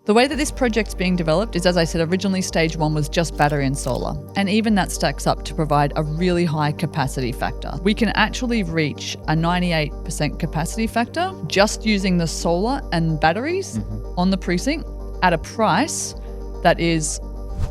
The way that this project's being developed is, as I said, originally stage 1 was just battery and solar. And even that stacks up to provide a really high capacity factor. We can actually reach a 98% capacity factor just using the solar and batteries on the precinct at a price that is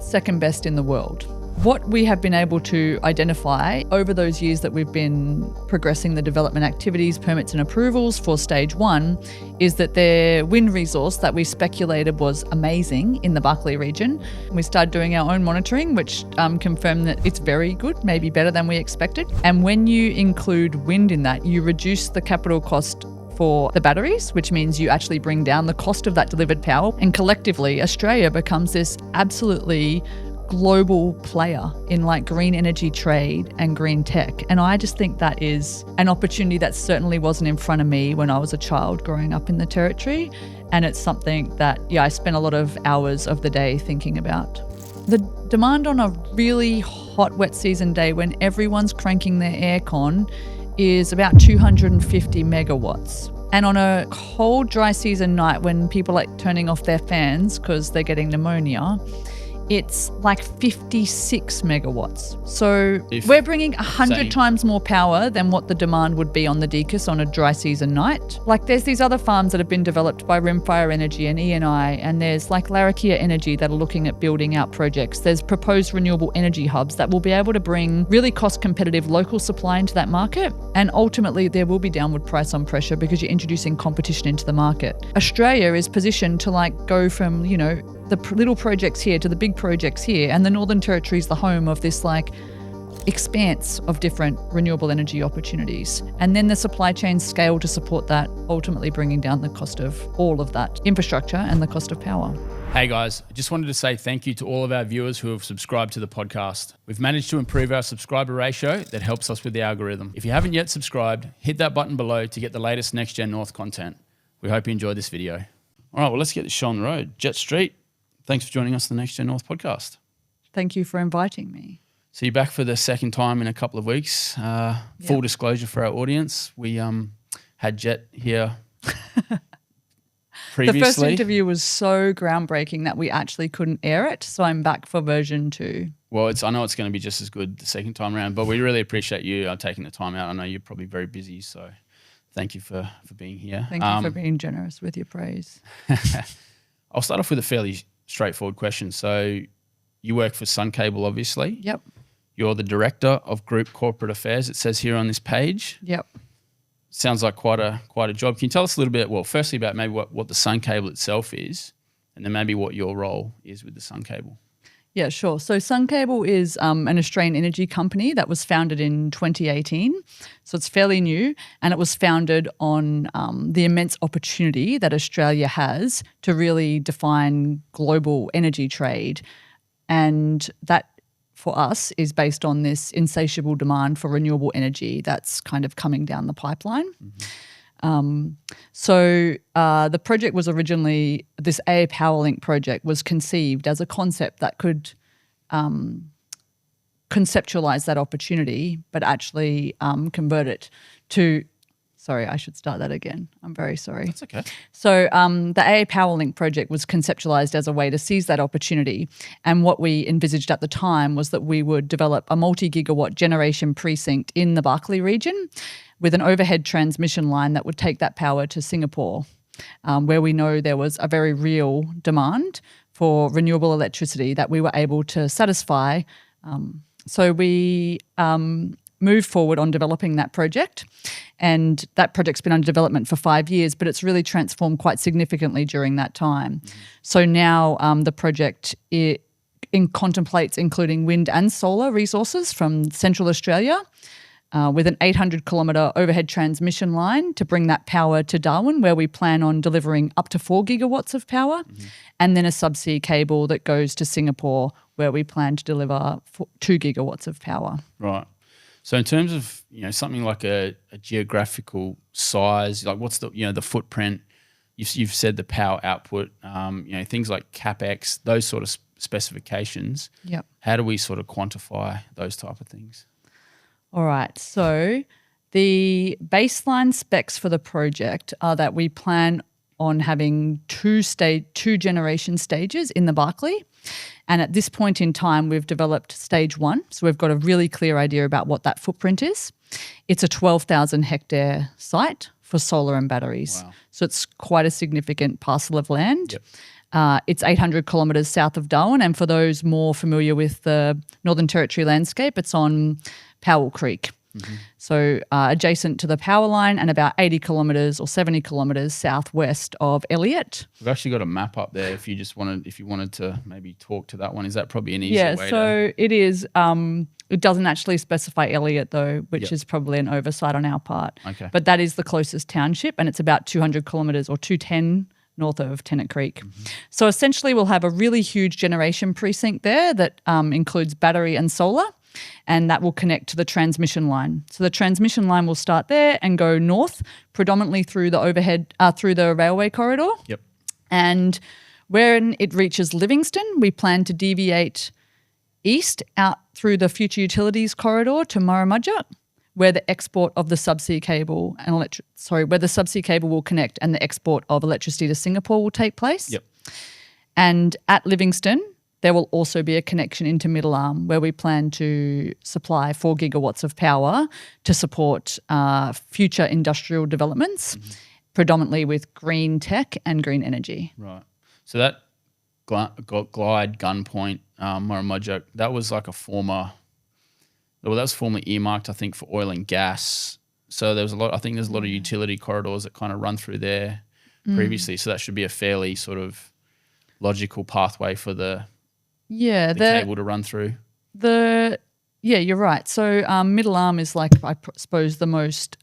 second best in the world. What we have been able to identify over those years that we've been progressing the development activities, permits and approvals for stage 1 is that their wind resource that we speculated was amazing in the Barkly region. We started doing our own monitoring, which confirmed that it's very good, maybe better than we expected. And when you include wind in that, you reduce the capital cost for the batteries, which means you actually bring down the cost of that delivered power. And collectively, Australia becomes this absolutely global player in like green energy trade and green tech. And I just think that is an opportunity that certainly wasn't in front of me when I was a child growing up in the territory. And it's something that, I spent a lot of hours of the day thinking about. The demand on a really hot wet season day when everyone's cranking their aircon is about 250 megawatts. And on a cold, dry season night when people are turning off their fans because they're getting pneumonia, it's like 56 megawatts. So we're bringing 100 times more power than what the demand would be on the Decus on a dry season night. Like there's these other farms that have been developed by Rimfire Energy and ENI, and there's like Larrakia Energy that are looking at building out projects. There's proposed renewable energy hubs that will be able to bring really cost competitive local supply into that market. And ultimately there will be downward price on pressure because you're introducing competition into the market. Australia is positioned to like go from, the little projects here to the big projects here, and the Northern Territory is the home of this like expanse of different renewable energy opportunities. And then the supply chains scale to support that, ultimately bringing down the cost of all of that infrastructure and the cost of power. Hey guys, I just wanted to say thank you to all of our viewers who have subscribed to the podcast. We've managed to improve our subscriber ratio that helps us with the algorithm. If you haven't yet subscribed, hit that button below to get the latest Next Gen North content. We hope you enjoyed this video. All right, well, let's get this show on the road. Jett Street, thanks for joining us on the Next Gen North podcast. Thank you for inviting me. So you're back for the second time in a couple of weeks. Full disclosure for our audience, we had Jett here previously. The first interview was so groundbreaking that we actually couldn't air it, so I'm back for version 2. Well, I know it's going to be just as good the second time around, but we really appreciate you taking the time out. I know you're probably very busy, so thank you for being here. Thank you for being generous with your praise. I'll start off with a fairly straightforward question. So you work for SunCable, obviously. Yep. You're the Director of Group Corporate Affairs, it says here on this page. Yep. Sounds like quite a job. Can you tell us a little bit, well, firstly about maybe what the SunCable itself is, and then maybe what your role is with the SunCable? Yeah, sure. So SunCable is an Australian energy company that was founded in 2018. So it's fairly new, and it was founded on the immense opportunity that Australia has to really define global energy trade. And that, for us, is based on this insatiable demand for renewable energy that's kind of coming down the pipeline. So the project was originally, this AA Powerlink project was conceived as a concept that could conceptualize that opportunity, but actually convert it to, sorry, I should start that again. I'm very sorry. That's okay. So the AA Powerlink project was conceptualized as a way to seize that opportunity. And what we envisaged at the time was that we would develop a multi-gigawatt generation precinct in the Barkly region with an overhead transmission line that would take that power to Singapore, where we know there was a very real demand for renewable electricity that we were able to satisfy. So we moved forward on developing that project, and that project's been under development for 5 years, but it's really transformed quite significantly during that time. So now the project contemplates including wind and solar resources from Central Australia, with an 800-kilometre overhead transmission line to bring that power to Darwin, where we plan on delivering up to 4 gigawatts of power, and then a subsea cable that goes to Singapore, where we plan to deliver 2 gigawatts of power. Right. So in terms of something like a geographical size, like what's the footprint? You've said the power output, things like CapEx, those sort of specifications. Yep. How do we sort of quantify those type of things? All right, so the baseline specs for the project are that we plan on having two generation stages in the Barkly. And at this point in time, we've developed stage 1. So we've got a really clear idea about what that footprint is. It's a 12,000 hectare site for solar and batteries. Wow. So it's quite a significant parcel of land. Yep. It's 800 kilometres south of Darwin. And for those more familiar with the Northern Territory landscape, it's on Powell Creek. Mm-hmm. So adjacent to the power line and about 80 kilometres or 70 kilometres southwest of Elliott. We've actually got a map up there if you wanted to maybe talk to that one. Is that probably an easier way? Yeah, so it is. It doesn't actually specify Elliott though, which is probably an oversight on our part. Okay. But that is the closest township and it's about 200 kilometres or 210 north of Tennant Creek. Mm-hmm. So essentially we'll have a really huge generation precinct there that includes battery and solar. And that will connect to the transmission line. So the transmission line will start there and go north, predominantly through the through the railway corridor. Yep. And when it reaches Livingston, we plan to deviate east out through the future utilities corridor to Murrumbidgee, where the export of the subsea cable where the subsea cable will connect and the export of electricity to Singapore will take place. Yep. And at Livingston, there will also be a connection into Middle Arm where we plan to supply 4 gigawatts of power to support future industrial developments, predominantly with green tech and green energy. Right. So that Glide, Gunpoint, Murrumbidgee, that was like that was formerly earmarked, I think, for oil and gas. So there's a lot of utility corridors that kind of run through there previously. So that should be a fairly sort of logical pathway for the cable to run through. You're right. So Middle Arm is I suppose the most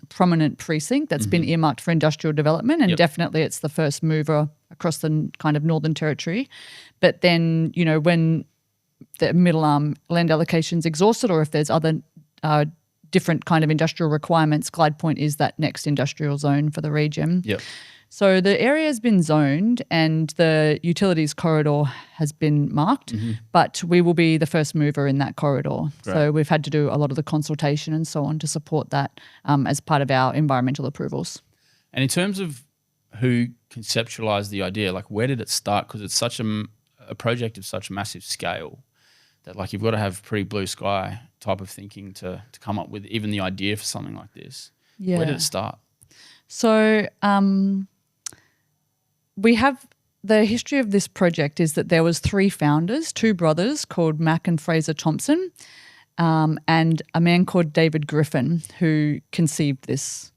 prominent precinct that's been earmarked for industrial development, and definitely it's the first mover across the kind of Northern Territory. But then, when the Middle Arm land allocation's exhausted or if there's other different kind of industrial requirements, Glide Point is that next industrial zone for the region. Yep. So the area has been zoned and the utilities corridor has been marked, but we will be the first mover in that corridor. Great. So we've had to do a lot of the consultation and so on to support that as part of our environmental approvals. And in terms of who conceptualized the idea, where did it start? Because it's such a project of such massive scale that you've got to have pretty blue sky type of thinking to come up with even the idea for something like this. Yeah. Where did it start? So we have the history of this project is that there was 3 founders, 2 brothers called Mac and Fraser Thompson, and a man called David Griffin who conceived this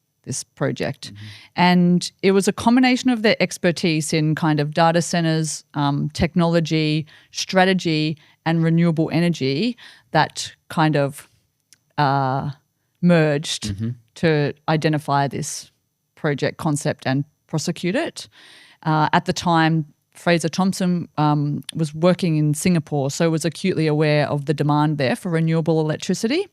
project. And it was a combination of their expertise in kind of data centers, technology, strategy, and renewable energy that kind of merged to identify this project concept and prosecute it. At the time, Fraser Thompson was working in Singapore, so was acutely aware of the demand there for renewable electricity.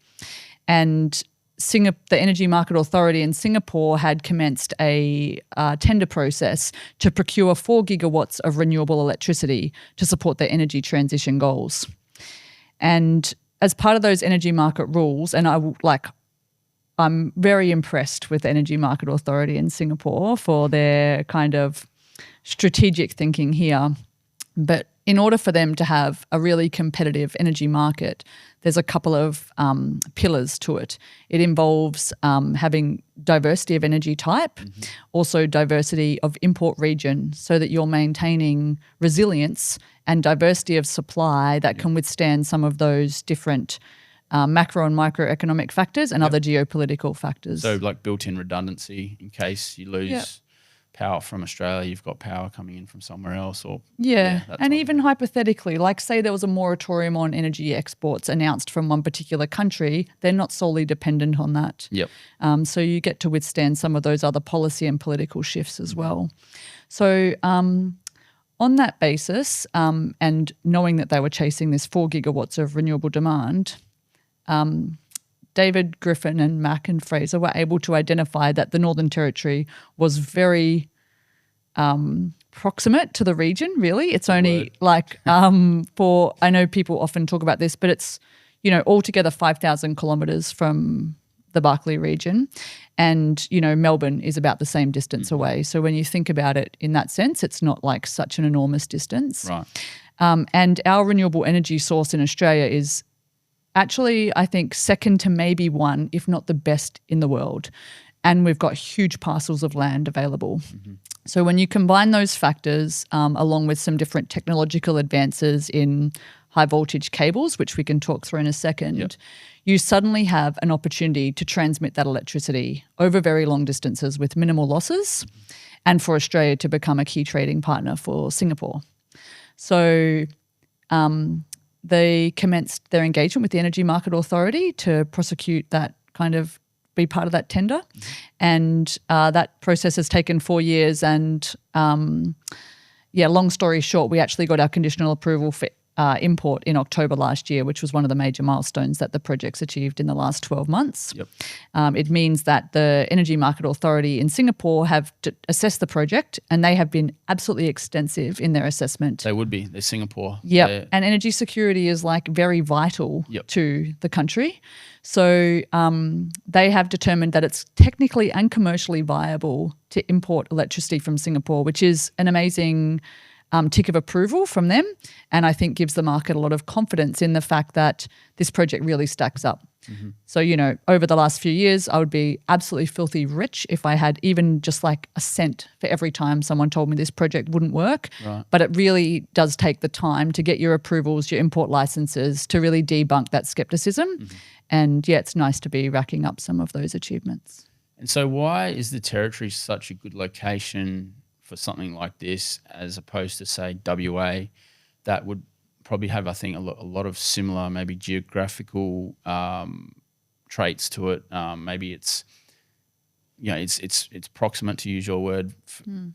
And the Energy Market Authority in Singapore had commenced a tender process to procure 4 gigawatts of renewable electricity to support their energy transition goals. And as part of those energy market rules, and I'm very impressed with the Energy Market Authority in Singapore for their kind of strategic thinking here. But in order for them to have a really competitive energy market, there's a couple of pillars to it. It involves having diversity of energy type, also diversity of import region, so that you're maintaining resilience and diversity of supply that can withstand some of those different macro and microeconomic factors and other geopolitical factors. So built-in redundancy in case you lose power from Australia, you've got power coming in from somewhere else. And even hypothetically, say there was a moratorium on energy exports announced from one particular country, they're not solely dependent on that. Yep. So you get to withstand some of those other policy and political shifts as well. So on that basis, and knowing that they were chasing this 4 gigawatts of renewable demand, David Griffin and Mac and Fraser were able to identify that the Northern Territory was very proximate to the region, really. It's only I know people often talk about this, but it's, altogether 5,000 kilometres from the Barkly region. And, Melbourne is about the same distance away. So when you think about it in that sense, it's not like such an enormous distance. Right. And our renewable energy source in Australia is actually, I think, second to maybe one, if not the best in the world. And we've got huge parcels of land available. So when you combine those factors along with some different technological advances in high voltage cables, which we can talk through in a second, you suddenly have an opportunity to transmit that electricity over very long distances with minimal losses and for Australia to become a key trading partner for Singapore. So they commenced their engagement with the Energy Market Authority to prosecute that kind of be part of that tender. And that process has taken 4 years. And long story short, we actually got our conditional approval for import in October last year, which was one of the major milestones that the project's achieved in the last 12 months. It means that the Energy Market Authority in Singapore have assessed the project, and they have been absolutely extensive in their assessment. They would be. They're Singapore. And energy security is like very vital to the country. So they have determined that it's technically and commercially viable to import electricity from Singapore, which is an amazing tick of approval from them, and I think gives the market a lot of confidence in the fact that this project really stacks up. So, over the last few years, I would be absolutely filthy rich if I had even just like a cent for every time someone told me this project wouldn't work. But it really does take the time to get your approvals, your import licenses, to really debunk that skepticism. And it's nice to be racking up some of those achievements. And so why is the Territory such a good location for something like this, as opposed to, say, WA, that would probably have, I think, a lot of similar maybe geographical traits to it. Maybe it's proximate, to use your word,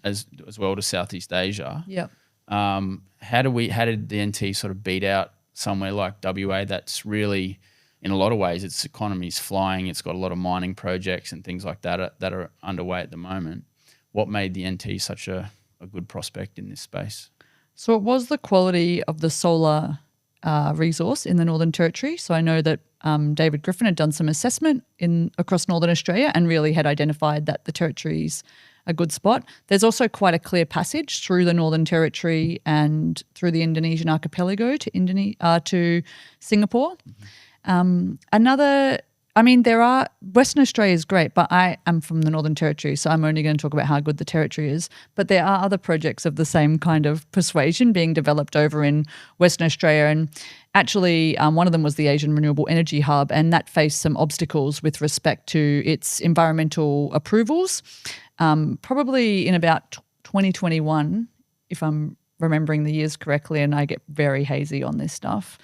as well to Southeast Asia. How did the NT sort of beat out somewhere like WA that's really, in a lot of ways, its economy is flying. It's got a lot of mining projects and things like that that are underway at the moment. What made the NT such a good prospect in this space? So it was the quality of the solar resource in the Northern Territory. So I know that David Griffin had done some assessment across Northern Australia and really had identified that the Territory's a good spot. There's also quite a clear passage through the Northern Territory and through the Indonesian archipelago to Singapore. Western Australia is great, but I am from the Northern Territory, so I'm only going to talk about how good the Territory is. But there are other projects of the same kind of persuasion being developed over in Western Australia. And actually, one of them was the Asian Renewable Energy Hub, and that faced some obstacles with respect to its environmental approvals. Probably in about 2021, if I'm remembering the years correctly, and I get very hazy on this stuff.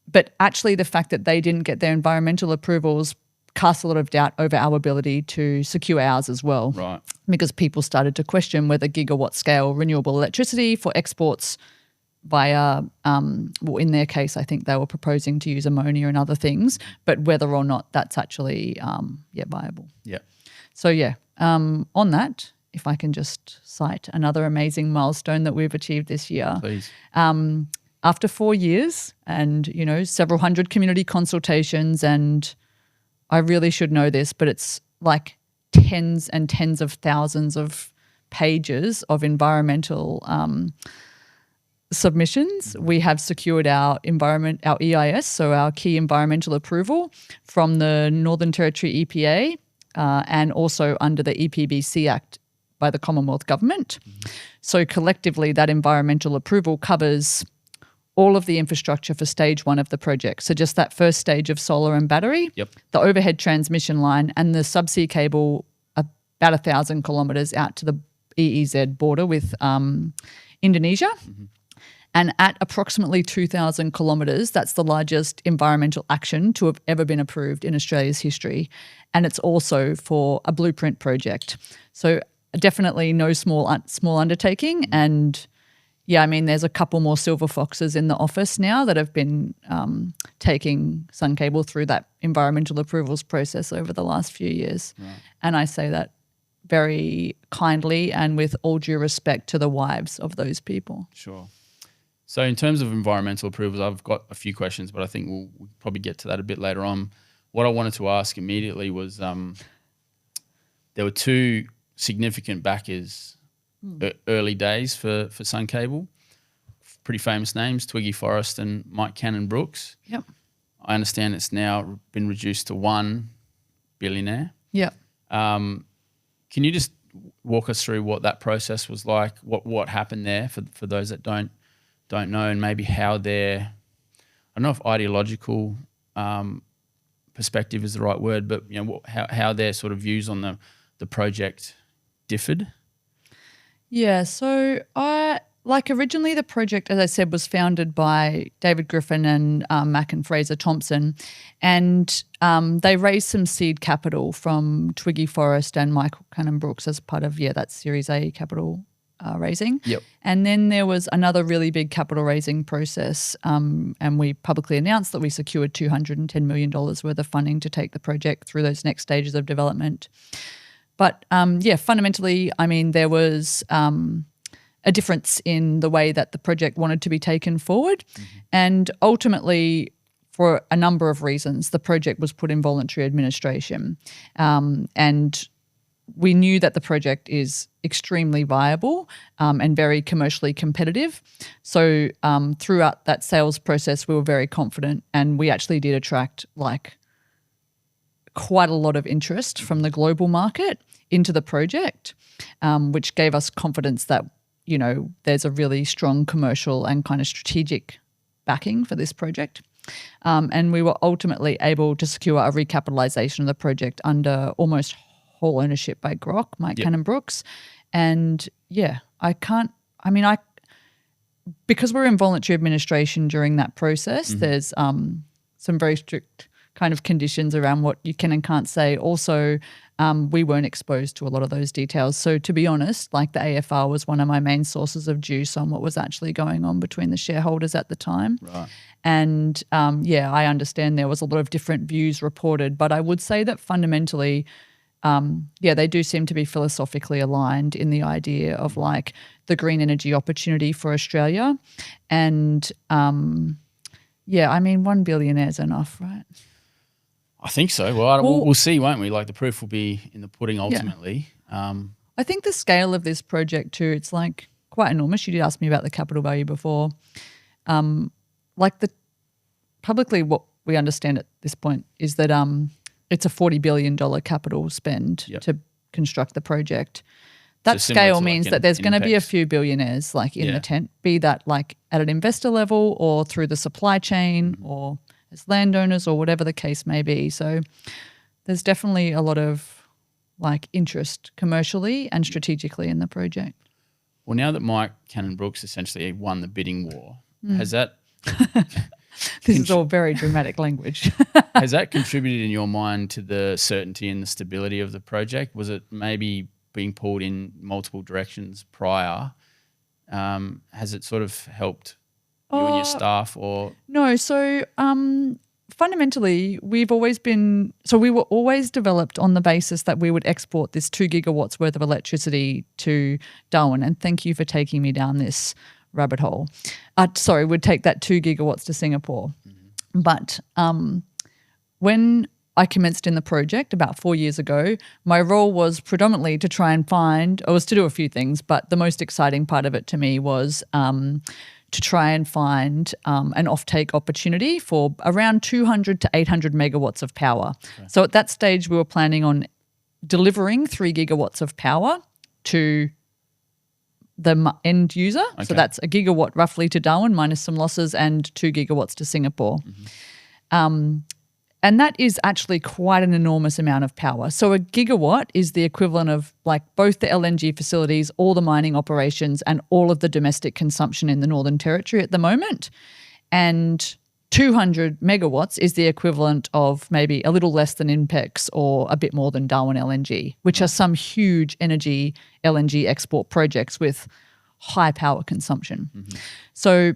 But actually the fact that they didn't get their environmental approvals cast a lot of doubt over our ability to secure ours as well. Right. Because people started to question whether gigawatt scale renewable electricity for exports via, in their case, I think they were proposing to use ammonia and other things, but whether or not that's actually viable. So on that, if I can just cite another amazing milestone that we've achieved this year. Please. After 4 years and, several hundred community consultations, and I really should know this, but it's like tens and tens of thousands of pages of environmental submissions. We have secured our EIS, so our key environmental approval from the Northern Territory EPA and also under the EPBC Act by the Commonwealth Government. So collectively that environmental approval covers all of the infrastructure for stage 1 of the project. So just that first stage of solar and battery, the overhead transmission line and the subsea cable about 1,000 kilometres out to the EEZ border with Indonesia. And at approximately 2,000 kilometres, that's the largest environmental action to have ever been approved in Australia's history. And it's also for a blueprint project. So definitely no small undertaking. And there's a couple more silver foxes in the office now that have been taking SunCable through that environmental approvals process over the last few years. And I say that very kindly and with all due respect to the wives of those people. Sure. So in terms of environmental approvals, I've got a few questions, but I think we'll probably get to that a bit later on. what I wanted to ask immediately was there were two significant backers early days for SunCable, pretty famous names, Twiggy, Forrest and Mike Cannon-Brookes. Yep. I understand it's now been reduced to one Billionaire. Yep. Can you just walk us through what that process was like, what happened there for those that don't know, and maybe how their, I don't know if ideological perspective is the right word, but you know how their sort of views on the project differed? Yeah, so originally the project, as I said, was founded by David Griffin and Mac and Fraser Thompson, and they raised some seed capital from Twiggy, Forrest and Michael Cannon-Brookes as part of, that Series A capital raising. Yep. And then there was another really big capital raising process, and we publicly announced that we secured $210 million worth of funding to take the project through those next stages of development. But fundamentally, I mean, there was a difference in the way that the project wanted to be taken forward. Mm-hmm. And ultimately, for a number of reasons, the project was put in voluntary administration. And we knew that the project is extremely viable and very commercially competitive. So throughout that sales process, we were very confident, and we actually did attract quite a lot of interest from the global market into the project, which gave us confidence that, there's a really strong commercial and kind of strategic backing for this project. And we were ultimately able to secure a recapitalisation of the project under almost whole ownership by Grok, Mike Cannon-Brookes. And because we're in voluntary administration during that process, there's some very strict kind of conditions around what you can and can't say. Also, we weren't exposed to a lot of those details. So to be honest, the AFR was one of my main sources of juice on what was actually going on between the shareholders at the time. Right. And I understand there was a lot of different views reported, but I would say that fundamentally, they do seem to be philosophically aligned in the idea of the green energy opportunity for Australia. And $1 Billionaire is enough, right? I think so. Well, we'll see, won't we? The proof will be in the pudding ultimately. I think the scale of this project too, it's quite enormous. You did ask me about the capital value before. Publicly what we understand at this point is that it's a $40 billion capital spend to construct the project. That scale means that there's going to be a few billionaires in the tent, be that at an investor level or through the supply chain or as landowners or whatever the case may be. So there's definitely a lot of interest commercially and strategically in the project. Well, now that Mike Cannon-Brookes essentially won the bidding war, has that... This is all very dramatic language. Has that contributed in your mind to the certainty and the stability of the project? Was it maybe being pulled in multiple directions prior? Has it sort of helped you and your staff or? No. So fundamentally, we were always developed on the basis that we would export this 2 gigawatts worth of electricity to Darwin. And thank you for taking me down this rabbit hole. We'd take that 2 gigawatts to Singapore. Mm-hmm. But when I commenced in the project about 4 years ago, my role was predominantly to try and to do a few things, but the most exciting part of it to me was to try and find an offtake opportunity for around 200 to 800 megawatts of power. Okay. So at that stage, we were planning on delivering 3 gigawatts of power to the end user. Okay. So that's a gigawatt roughly to Darwin minus some losses and 2 gigawatts to Singapore. Mm-hmm. And that is actually quite an enormous amount of power. So a gigawatt is the equivalent of both the LNG facilities, all the mining operations and all of the domestic consumption in the Northern Territory at the moment. And 200 megawatts is the equivalent of maybe a little less than INPEX or a bit more than Darwin LNG, which are some huge energy LNG export projects with high power consumption. Mm-hmm. So,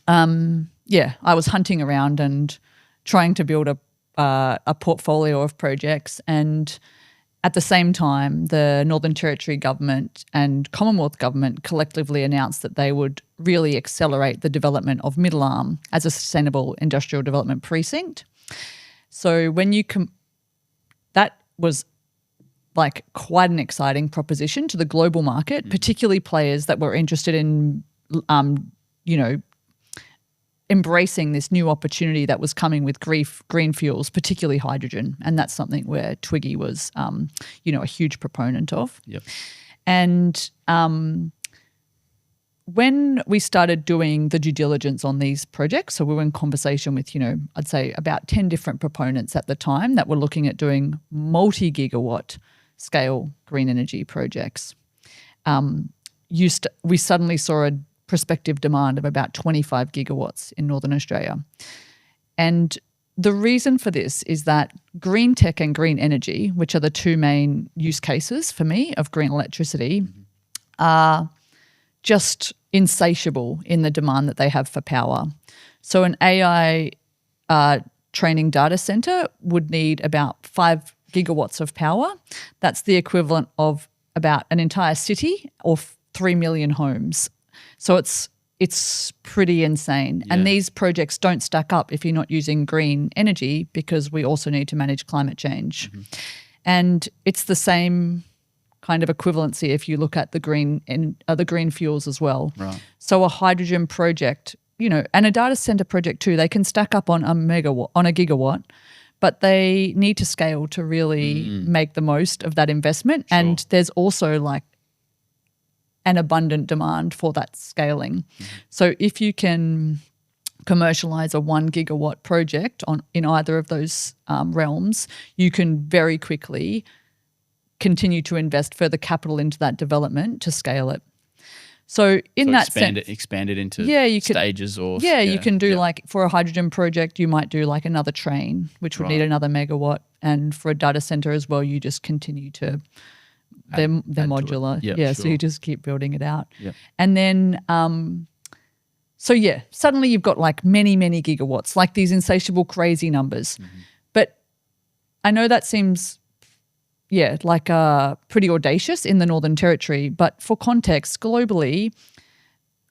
I was hunting around and trying to build a portfolio of projects, and at the same time, the Northern Territory government and Commonwealth government collectively announced that they would really accelerate the development of Middle Arm as a sustainable industrial development precinct. So when you that was like quite an exciting proposition to the global market, particularly players that were interested in, embracing this new opportunity that was coming with green fuels, particularly hydrogen. And that's something where Twiggy was, a huge proponent of. Yep. And when we started doing the due diligence on these projects, so we were in conversation with, I'd say about 10 different proponents at the time that were looking at doing multi-gigawatt scale green energy projects. We suddenly saw a prospective demand of about 25 gigawatts in Northern Australia. And the reason for this is that green tech and green energy, which are the two main use cases for me of green electricity, are just insatiable in the demand that they have for power. So an AI training data center would need about 5 gigawatts of power. That's the equivalent of about an entire city or 3 million homes. So it's pretty insane. Yeah. And these projects don't stack up if you're not using green energy, because we also need to manage climate change. Mm-hmm. And it's the same kind of equivalency if you look at the green fuels as well. Right. So a hydrogen project, and a data center project too, they can stack up on a gigawatt, but they need to scale to really make the most of that investment. Sure. And there's also like an abundant demand for that scaling. Mm-hmm. So if you can commercialize a 1 gigawatt project in either of those realms, you can very quickly continue to invest further capital into that development to scale it. So expand it into stages or... Yeah, you can do like for a hydrogen project, you might do like another train, which would need another megawatt. And for a data center as well, you just continue to... They're modular. Sure. So you just keep building it out. Yep. And then, suddenly you've got like many, many gigawatts, like these insatiable, crazy numbers. Mm-hmm. But I know that seems, pretty audacious in the Northern Territory. But for context, globally,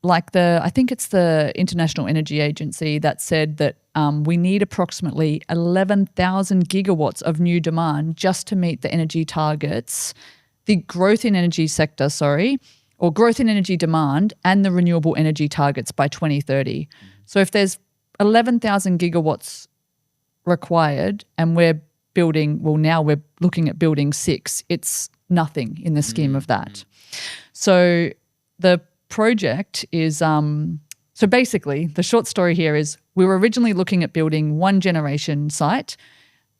I think it's the International Energy Agency that said that we need approximately 11,000 gigawatts of new demand just to meet the energy targets, the growth in energy sector, or growth in energy demand and the renewable energy targets by 2030. Mm-hmm. So if there's 11,000 gigawatts required and we're looking at building 6, it's nothing in the scheme of that. So the project is, so basically the short story here is we were originally looking at building 1 generation site,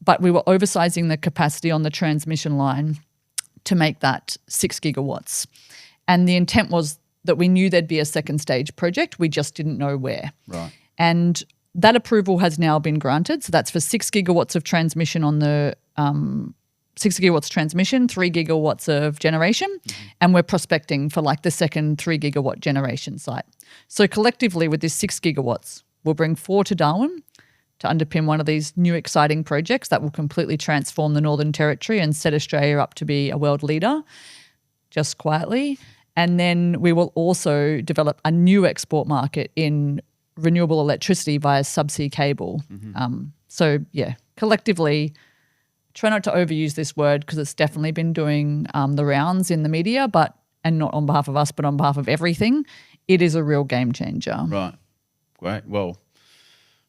but we were oversizing the capacity on the transmission line to make that 6 gigawatts. And the intent was that we knew there'd be a second stage project. We just didn't know where. Right. And that approval has now been granted. So that's for 6 gigawatts of transmission on the 6 gigawatts transmission, 3 gigawatts of generation, and we're prospecting for like the second 3 gigawatt generation site. So collectively with this 6 gigawatts, we'll bring 4 to Darwin to underpin one of these new exciting projects that will completely transform the Northern Territory and set Australia up to be a world leader, just quietly. And then we will also develop a new export market in renewable electricity via subsea cable. Mm-hmm. Collectively, try not to overuse this word because it's definitely been doing the rounds in the media, and not on behalf of us, but on behalf of everything. It is a real game changer. Right. Great. Well,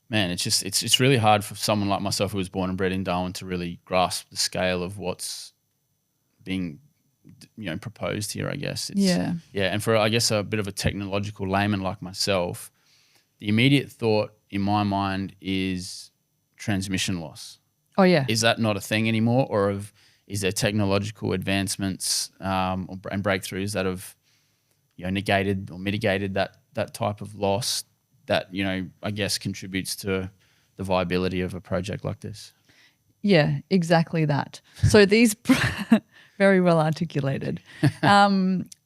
man, it's really hard for someone like myself who was born and bred in Darwin to really grasp the scale of what's being, proposed here, I guess. Yeah. And for, I guess, a bit of a technological layman like myself, the immediate thought in my mind is transmission loss. Oh, yeah. Is that not a thing anymore, or is there technological advancements and breakthroughs that have, negated or mitigated that type of loss that, I guess contributes to the viability of a project like this? Yeah, exactly that. So these very well articulated.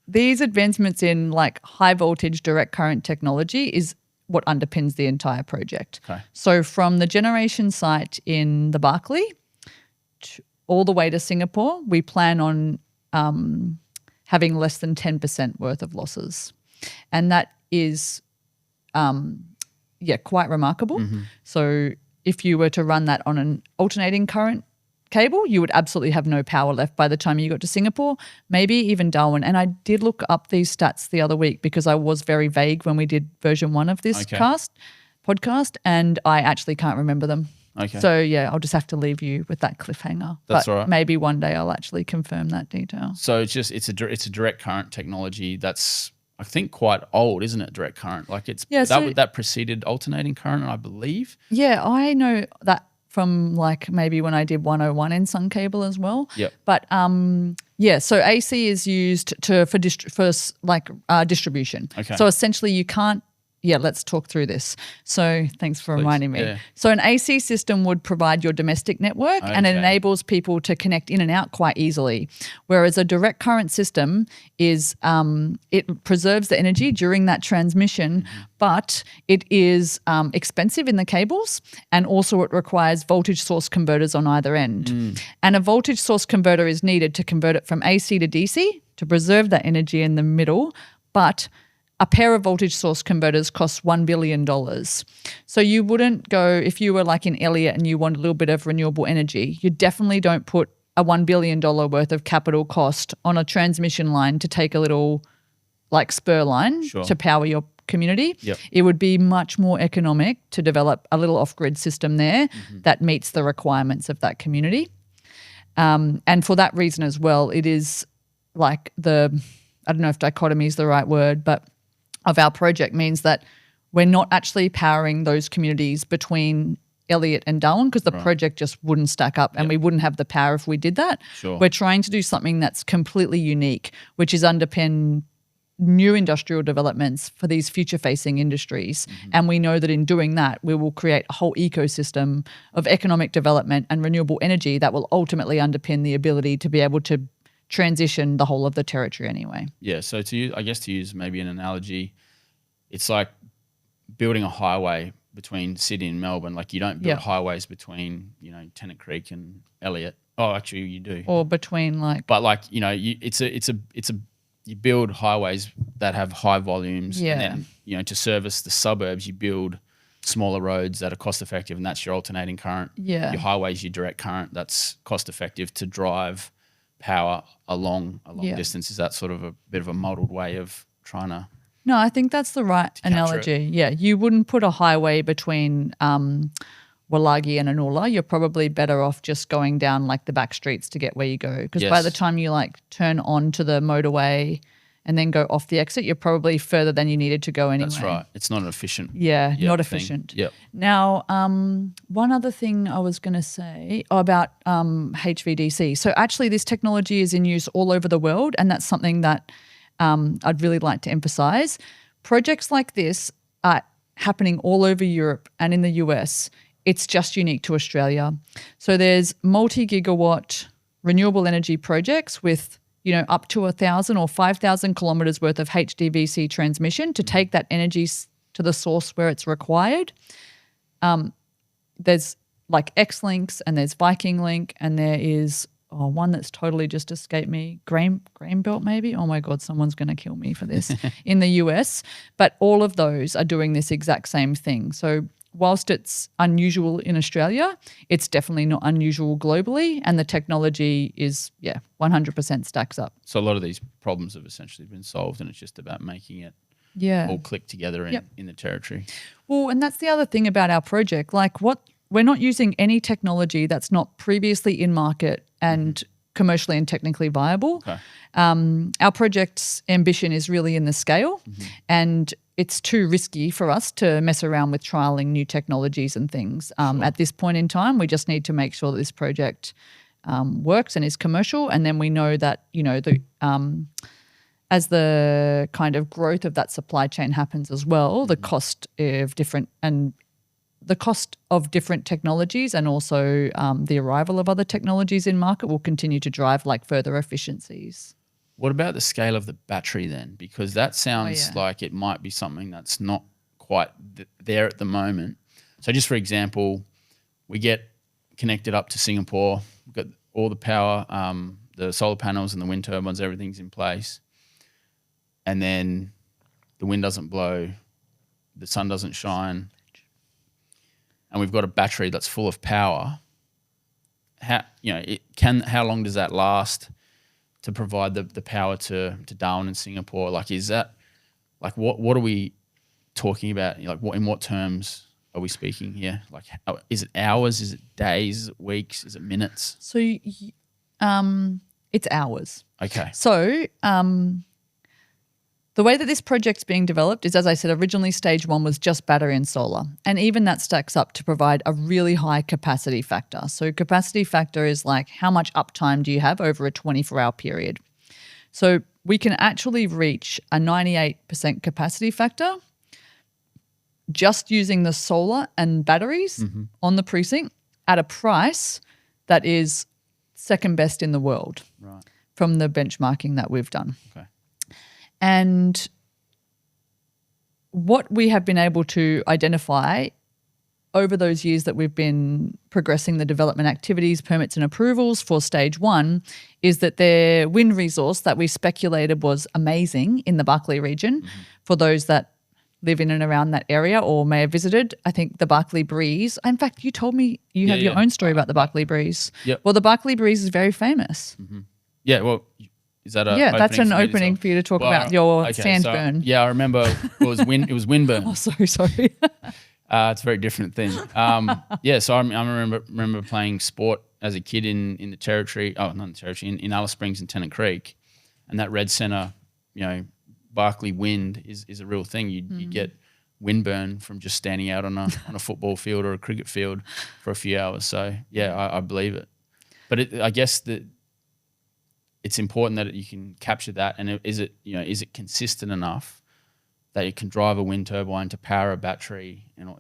These advancements in like high voltage direct current technology is what underpins the entire project. Okay. So from the generation site in the Barkly all the way to Singapore, we plan on having less than 10% worth of losses. And that is, quite remarkable. Mm-hmm. So if you were to run that on an alternating current cable, you would absolutely have no power left by the time you got to Singapore, maybe even Darwin. And I did look up these stats the other week because I was very vague when we did version 1 of this podcast, and I actually can't remember them. Okay. So, yeah, I'll just have to leave you with that cliffhanger. That's but all right. Maybe one day I'll actually confirm that detail. So it's a direct current technology that's, I think, quite old, isn't it? Direct current, like that preceded alternating current, I believe. Yeah, I know that from like maybe when I did 101 in SunCable as well. Yep. But so AC is used for distribution. Okay. So essentially you can't. Yeah, let's talk through this. So thanks for reminding me. Yeah. So an AC system would provide your domestic network and it enables people to connect in and out quite easily. Whereas a direct current system is it preserves the energy during that transmission, but it is expensive in the cables, and also it requires voltage source converters on either end. And a voltage source converter is needed to convert it from AC to DC to preserve that energy in the middle, but a pair of voltage source converters costs $1 billion. So you wouldn't go, if you were like in Elliott and you want a little bit of renewable energy, you definitely don't put a $1 billion worth of capital cost on a transmission line to take a little like spur line to power your community. Yep. It would be much more economic to develop a little off-grid system there that meets the requirements of that community. And for that reason as well, it is like I don't know if dichotomy is the right word, but of our project means that we're not actually powering those communities between Elliott and Darwin because the project just wouldn't stack up and we wouldn't have the power if we did that. Sure. We're trying to do something that's completely unique, which is underpin new industrial developments for these future-facing industries. And we know that in doing that, we will create a whole ecosystem of economic development and renewable energy that will ultimately underpin the ability to be able to transition the whole of the territory anyway. Yeah, so to use maybe an analogy, it's like building a highway between Sydney and Melbourne. Like you don't build highways between, Tennant Creek and Elliott. Oh, actually you do. Or between But you build highways that have high volumes and then, to service the suburbs, you build smaller roads that are cost effective, and that's your alternating current. Yeah. Your highways, your direct current, that's cost effective to drive power along a long distance. Is that sort of a bit of a muddled way of trying to? No, I think that's the right analogy. Yeah, you wouldn't put a highway between Wallagi and Anula. You're probably better off just going down like the back streets to get where you go, because by the time you like turn onto the motorway and then go off the exit, you're probably further than you needed to go anyway. That's right. It's not an efficient. Yeah, not efficient. Yep. Now, one other thing I was going to say about HVDC. So actually this technology is in use all over the world, and that's something that I'd really like to emphasize. Projects like this are happening all over Europe and in the US. It's just unique to Australia. So there's multi-gigawatt renewable energy projects with up to 1,000 or 5,000 kilometres worth of HVDC transmission to take that energy to the source where it's required. There's like X-Links and there's Viking Link, and there is one that's totally just escaped me, Grain Belt maybe. Oh my God, someone's going to kill me for this in the US. But all of those are doing this exact same thing. So whilst it's unusual in Australia, it's definitely not unusual globally, and the technology is, 100% stacks up. So a lot of these problems have essentially been solved, and it's just about making it all click together in the territory. Well, and that's the other thing about our project. Like we're not using any technology that's not previously in market and commercially and technically viable. Okay. Our project's ambition is really in the scale, and it's too risky for us to mess around with trialing new technologies and things. At this point in time, we just need to make sure that this project works and is commercial, and then we know that as the kind of growth of that supply chain happens as well, the cost of different technologies and also the arrival of other technologies in market will continue to drive like further efficiencies. What about the scale of the battery then? Because that sounds like it might be something that's not quite there at the moment. So just for example, we get connected up to Singapore, we've got all the power, the solar panels and the wind turbines, everything's in place. And then the wind doesn't blow, the sun doesn't shine. and we've got a battery that's full of power, how long does that last to provide the power to Darwin and Singapore? Like, is that like what are we talking about? Like, in what terms are we speaking here? Like, is it hours? Is it days? Is it weeks? Is it minutes? So, it's hours. Okay. So, the way that this project's being developed is, as I said, originally stage 1 was just battery and solar. And even that stacks up to provide a really high capacity factor. So capacity factor is like how much uptime do you have over a 24-hour period. So we can actually reach a 98% capacity factor just using the solar and batteries on the precinct at a price that is second best in the world from the benchmarking that we've done. Okay. And what we have been able to identify over those years that we've been progressing the development activities, permits and approvals for stage 1 is that their wind resource that we speculated was amazing in the Barkly region. For those that live in and around that area or may have visited, I think the Barkly Breeze. In fact, you told me you have your own story about the Barkly Breeze. Yep. Well, the Barkly Breeze is very famous. Yeah, well, is that that's an opening for you to talk about your sand burn. Yeah, I remember it was wind burn. Oh, sorry. It's a very different thing. So I remember playing sport as a kid in the territory. Oh, not in the territory, in Alice Springs and Tennant Creek, and that red centre, Barkly wind is a real thing. You get wind burn from just standing out on a football field or a cricket field for a few hours. So yeah, I believe it. But I guess that it's important that you can capture that. And is it consistent enough that you can drive a wind turbine to power a battery and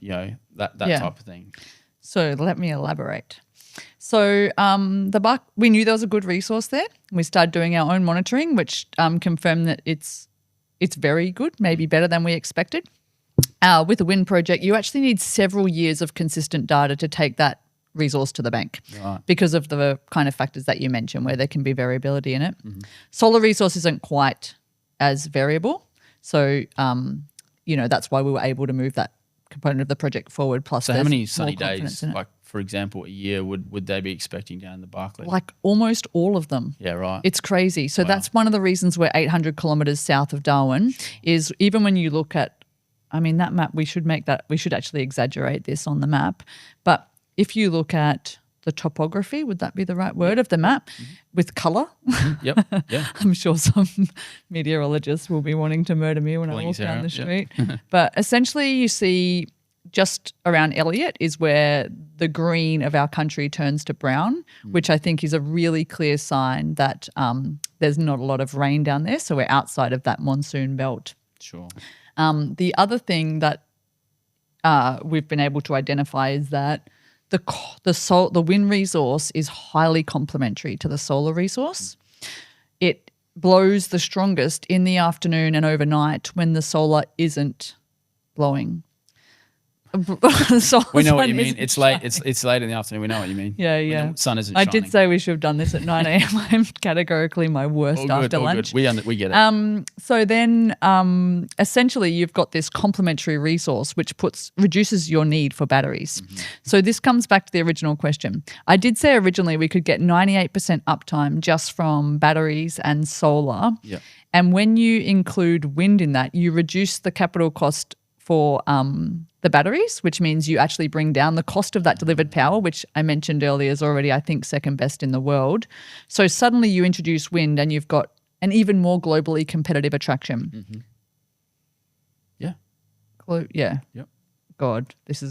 that type of thing? So let me elaborate. So we knew there was a good resource there. We started doing our own monitoring, which confirmed that it's very good, maybe better than we expected. With a wind project, you actually need several years of consistent data to take that resource to the bank because of the kind of factors that you mentioned where there can be variability in it. Solar resource isn't quite as variable. So, that's why we were able to move that component of the project forward. Plus, so how many sunny days, like for example, a year would they be expecting down in the Barkly? Like almost all of them. Yeah, right. It's crazy. So that's one of the reasons we're 800 kilometres south of Darwin is even when you look at, that map, we should actually exaggerate this on the map. But if you look at the topography, would that be the right word, of the map with colour? Yep. Yeah. I'm sure some meteorologists will be wanting to murder me when I walk down the street. But essentially you see just around Elliot is where the green of our country turns to brown, which I think is a really clear sign that there's not a lot of rain down there. So we're outside of that monsoon belt. Sure. The other thing that we've been able to identify is that the wind resource is highly complementary to the solar resource. It blows the strongest in the afternoon and overnight when the solar isn't blowing. We know what you mean. It's late. It's late in the afternoon. We know what you mean. Yeah. When the sun isn't shining. I did say we should have done this at 9 a.m. I'm categorically my worst after lunch. Good. We get it. So then essentially you've got this complementary resource which reduces your need for batteries. So this comes back to the original question. I did say originally we could get 98% uptime just from batteries and solar. Yeah. And when you include wind in that, you reduce the capital cost for the batteries, which means you actually bring down the cost of that delivered power, which I mentioned earlier is already, I think, second best in the world. So suddenly you introduce wind and you've got an even more globally competitive attraction. Yeah. Yeah. Yep. God, this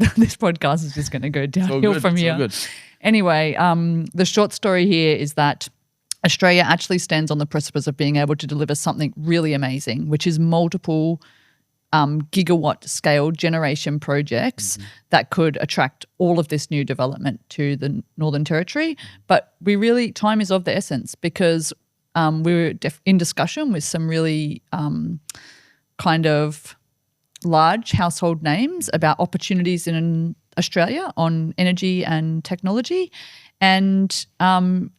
podcast is just going to go downhill from here. It's all good. Anyway, the short story here is that Australia actually stands on the precipice of being able to deliver something really amazing, which is multiple gigawatt scale generation projects that could attract all of this new development to the Northern Territory. But time is of the essence because we were in discussion with some really kind of large household names about opportunities in Australia on energy and technology. And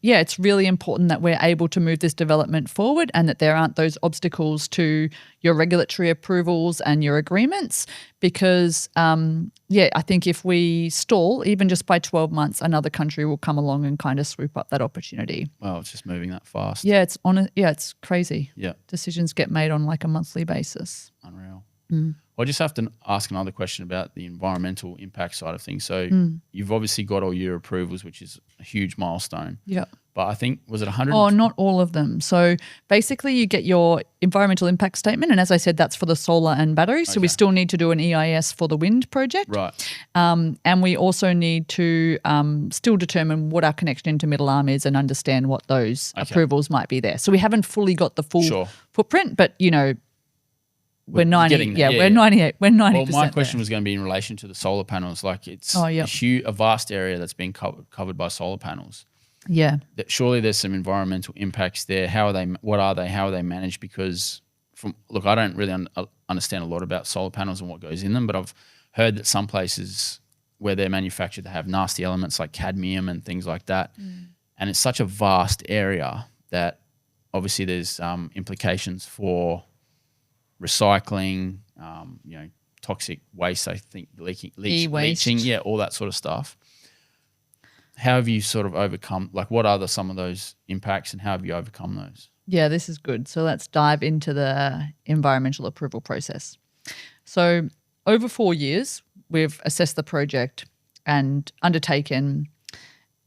it's really important that we're able to move this development forward and that there aren't those obstacles to your regulatory approvals and your agreements because, I think if we stall, even just by 12 months, another country will come along and kind of swoop up that opportunity. Well, it's just moving that fast. Yeah, it's crazy. Yeah. Decisions get made on like a monthly basis. Unreal. I just have to ask another question about the environmental impact side of things. So you've obviously got all your approvals, which is a huge milestone. Yeah. But I think, was it 100? Oh, not all of them. So basically you get your environmental impact statement. And as I said, that's for the solar and battery. So we still need to do an EIS for the wind project. Right. And we also need to still determine what our connection into middle arm is and understand what those approvals might be there. So we haven't fully got the full footprint, but, we're 90. We're 98. We're 90%. Well, my question was going to be in relation to the solar panels. Like it's a vast area that's been covered by solar panels. Yeah. Surely there's some environmental impacts there. How are they? What are they? How are they managed? Because I don't really understand a lot about solar panels and what goes in them, but I've heard that some places where they're manufactured, they have nasty elements like cadmium and things like that. And it's such a vast area that obviously there's implications for recycling, toxic waste, I think, leaching, all that sort of stuff. How have you sort of overcome, like what are some of those impacts and how have you overcome those? Yeah, this is good. So let's dive into the environmental approval process. So over 4 years, we've assessed the project and undertaken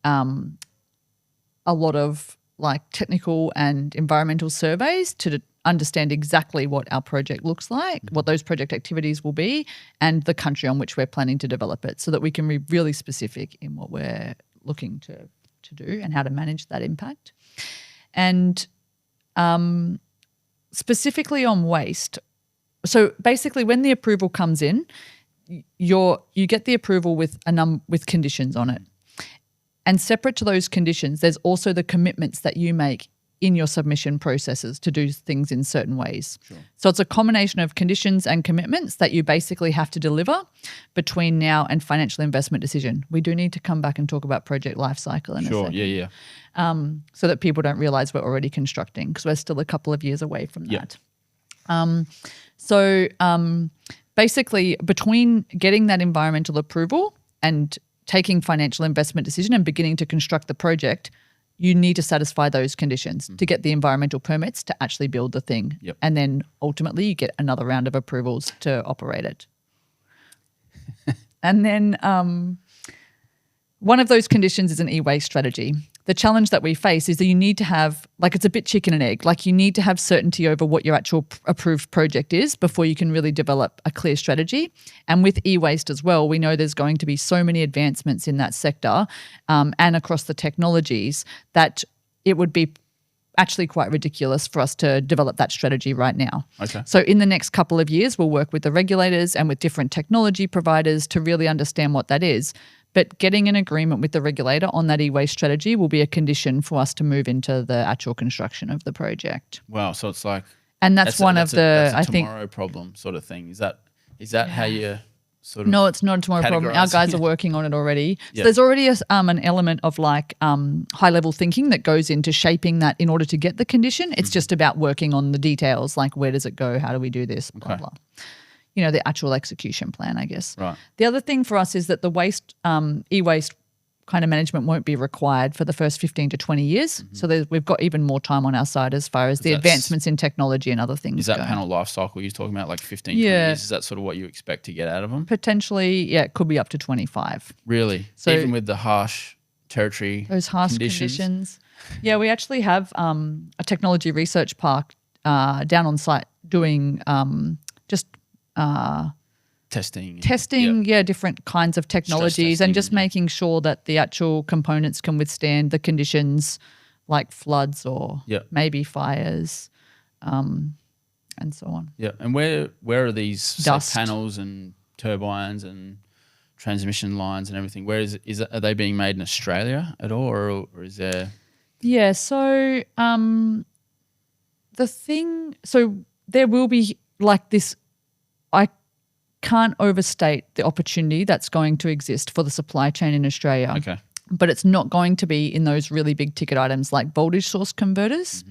a lot of like technical and environmental surveys to understand exactly what our project looks like, what those project activities will be, and the country on which we're planning to develop it so that we can be really specific in what we're looking to do and how to manage that impact. And specifically on waste, so basically when the approval comes in, you get the approval with with conditions on it. And separate to those conditions, there's also the commitments that you make in your submission processes to do things in certain ways. Sure. So it's a combination of conditions and commitments that you basically have to deliver between now and financial investment decision. We do need to come back and talk about project lifecycle in a second. So that people don't realise we're already constructing because we're still a couple of years away from that. Basically between getting that environmental approval and taking financial investment decision and beginning to construct the project, you need to satisfy those conditions to get the environmental permits to actually build the thing. Yep. And then ultimately you get another round of approvals to operate it. And then one of those conditions is an e-waste strategy. The challenge that we face is that you need to have, like it's a bit chicken and egg, like you need to have certainty over what your actual approved project is before you can really develop a clear strategy. And with e-waste as well, we know there's going to be so many advancements in that sector and across the technologies that it would be actually quite ridiculous for us to develop that strategy right now. Okay. So in the next couple of years, we'll work with the regulators and with different technology providers to really understand what that is. But getting an agreement with the regulator on that e-waste strategy will be a condition for us to move into the actual construction of the project. Wow, so it's like, and that's one of the I think tomorrow problem sort of thing. Is that how you sort of? No, it's not a tomorrow problem. Our guys are working on it already. So there's already an element of like high level thinking that goes into shaping that in order to get the condition. It's just about working on the details, like where does it go, how do we do this, blah blah. The actual execution plan, I guess. Right. The other thing for us is that the waste, e-waste kind of management won't be required for the first 15 to 20 years. So we've got even more time on our side as far as the advancements in technology and other things. Is that panel life cycle you're talking about, like 15, 20 years? Is that sort of what you expect to get out of them? Potentially, it could be up to 25. Really? So even with the harsh territory those harsh conditions. Yeah, we actually have a technology research park down on site doing just testing, different kinds of technologies and just making sure that the actual components can withstand the conditions like floods or maybe fires and so on. Yeah, and where are these panels and turbines and transmission lines and everything? Where are they being made in Australia at all, or is there? Yeah, so there will be like this. I can't overstate the opportunity that's going to exist for the supply chain in Australia. Okay. but it's not going to be in those really big ticket items like voltage source converters,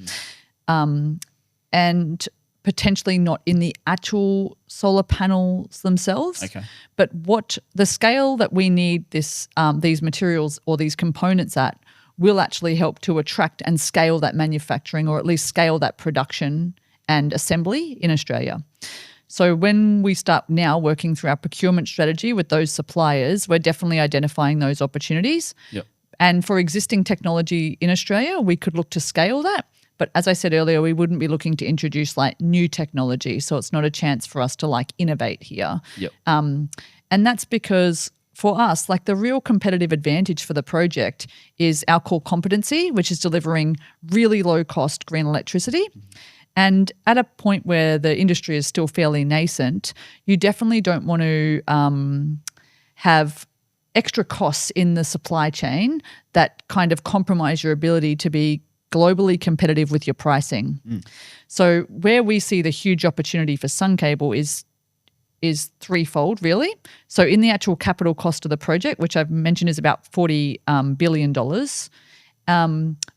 and potentially not in the actual solar panels themselves. Okay. But what the scale that we need these materials or these components at will actually help to attract and scale that manufacturing, or at least scale that production and assembly in Australia. So when we start now working through our procurement strategy with those suppliers, we're definitely identifying those opportunities. Yep. And for existing technology in Australia, we could look to scale that. But as I said earlier, we wouldn't be looking to introduce like new technology. So it's not a chance for us to like innovate here. Yep. And that's because for us, like the real competitive advantage for the project is our core competency, which is delivering really low cost green electricity. And at a point where the industry is still fairly nascent, you definitely don't want to have extra costs in the supply chain that kind of compromise your ability to be globally competitive with your pricing. So where we see the huge opportunity for SunCable is threefold, really. So in the actual capital cost of the project, which I've mentioned is about $40 billion,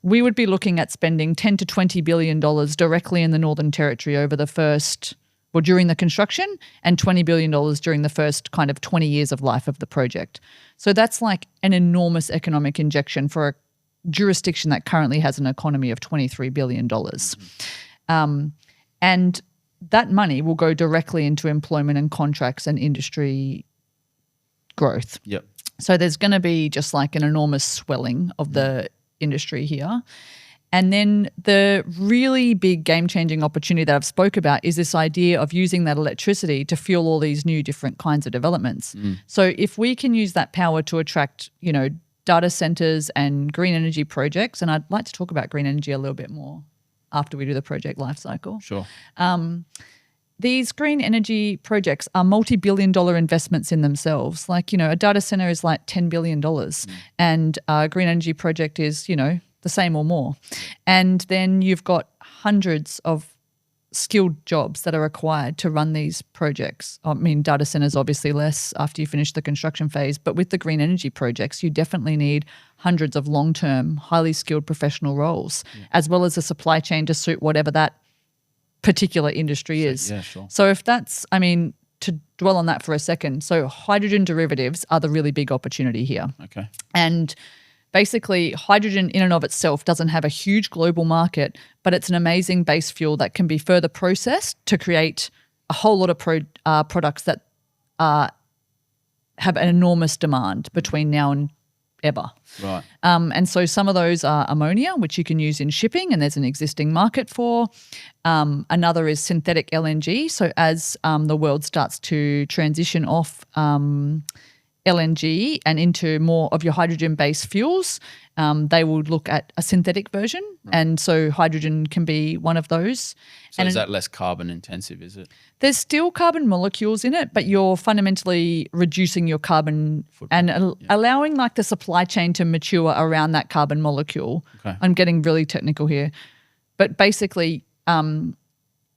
we would be looking at spending $10 to $20 billion directly in the Northern Territory during the construction, and $20 billion during the first kind of 20 years of life of the project. So that's like an enormous economic injection for a jurisdiction that currently has an economy of $23 billion. And that money will go directly into employment and contracts and industry growth. Yep. So there's going to be just like an enormous swelling of the industry here. And then the really big game-changing opportunity that I've spoke about is this idea of using that electricity to fuel all these new different kinds of developments. So if we can use that power to attract, data centers and green energy projects, and I'd like to talk about green energy a little bit more after we do the project lifecycle. Sure. These green energy projects are multi-billion-dollar investments in themselves. Like, a data center is like $10 billion and a green energy project is, the same or more. And then you've got hundreds of skilled jobs that are required to run these projects. I mean, data centers obviously less after you finish the construction phase, but with the green energy projects, you definitely need hundreds of long-term, highly skilled professional roles, as well as a supply chain to suit whatever that particular industry is. Yeah, sure. So if that's, to dwell on that for a second, so hydrogen derivatives are the really big opportunity here. Okay. And basically, hydrogen in and of itself doesn't have a huge global market, but it's an amazing base fuel that can be further processed to create a whole lot of products that have an enormous demand between now and ever. Right. And so some of those are ammonia, which you can use in shipping, and there's an existing market for. Another is synthetic LNG. So as the world starts to transition off LNG and into more of your hydrogen-based fuels, they would look at a synthetic version. Right. And so hydrogen can be one of those. So is that less carbon intensive, is it? There's still carbon molecules in it, but you're fundamentally reducing your carbon footprint and allowing like the supply chain to mature around that carbon molecule. Okay. I'm getting really technical here. But basically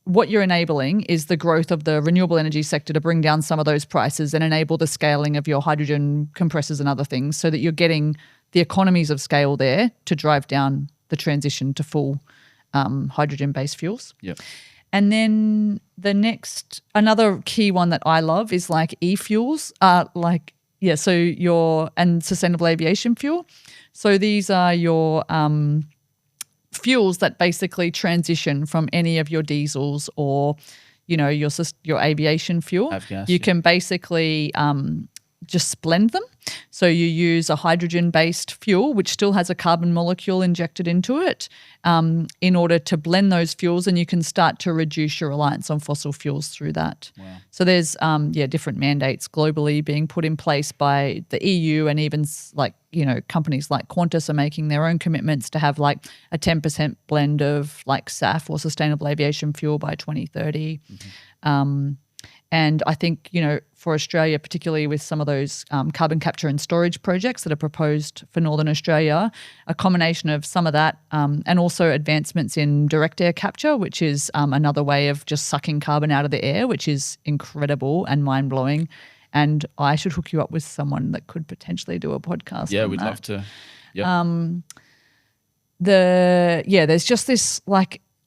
what you're enabling is the growth of the renewable energy sector to bring down some of those prices and enable the scaling of your hydrogen compressors and other things, so that you're getting the economies of scale there to drive down the transition to full hydrogen-based fuels. Yep. And then another key one that I love is like e-fuels, and sustainable aviation fuel. So these are your fuels that basically transition from any of your diesels or, your aviation fuel. You can basically just blend them. So you use a hydrogen-based fuel, which still has a carbon molecule injected into it, in order to blend those fuels, and you can start to reduce your reliance on fossil fuels through that. Wow. So there's different mandates globally being put in place by the EU, and even companies like Qantas are making their own commitments to have like a 10% blend of like SAF or sustainable aviation fuel by 2030. Mm-hmm. And I think, for Australia, particularly with some of those carbon capture and storage projects that are proposed for Northern Australia, a combination of some of that and also advancements in direct air capture, which is another way of just sucking carbon out of the air, which is incredible and mind-blowing. And I should hook you up with someone that could potentially do a podcast. Yeah, on we'd that. love to. Yep. There's just this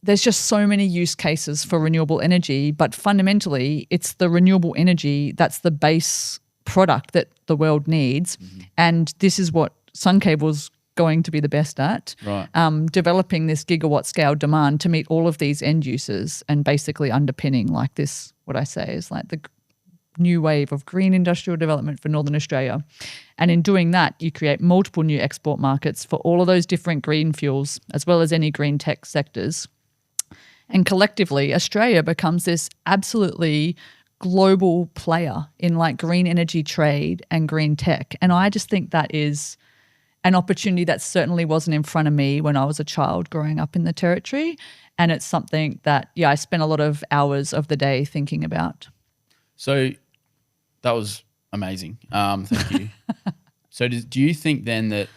there's just so many use cases for renewable energy, but fundamentally it's the renewable energy that's the base product that the world needs. And this is what SunCable's going to be the best at, Right. Developing this gigawatt scale demand to meet all of these end users and basically underpinning like this, what I say is like the new wave of green industrial development for Northern Australia. And in doing that, you create multiple new export markets for all of those different green fuels, as well as any green tech sectors. And collectively, Australia becomes this absolutely global player in like green energy trade and green tech. And I just think that is an opportunity that certainly wasn't in front of me when I was a child growing up in the Territory. And it's something that, I spent a lot of hours of the day thinking about. So that was amazing. Thank you. So do you think then that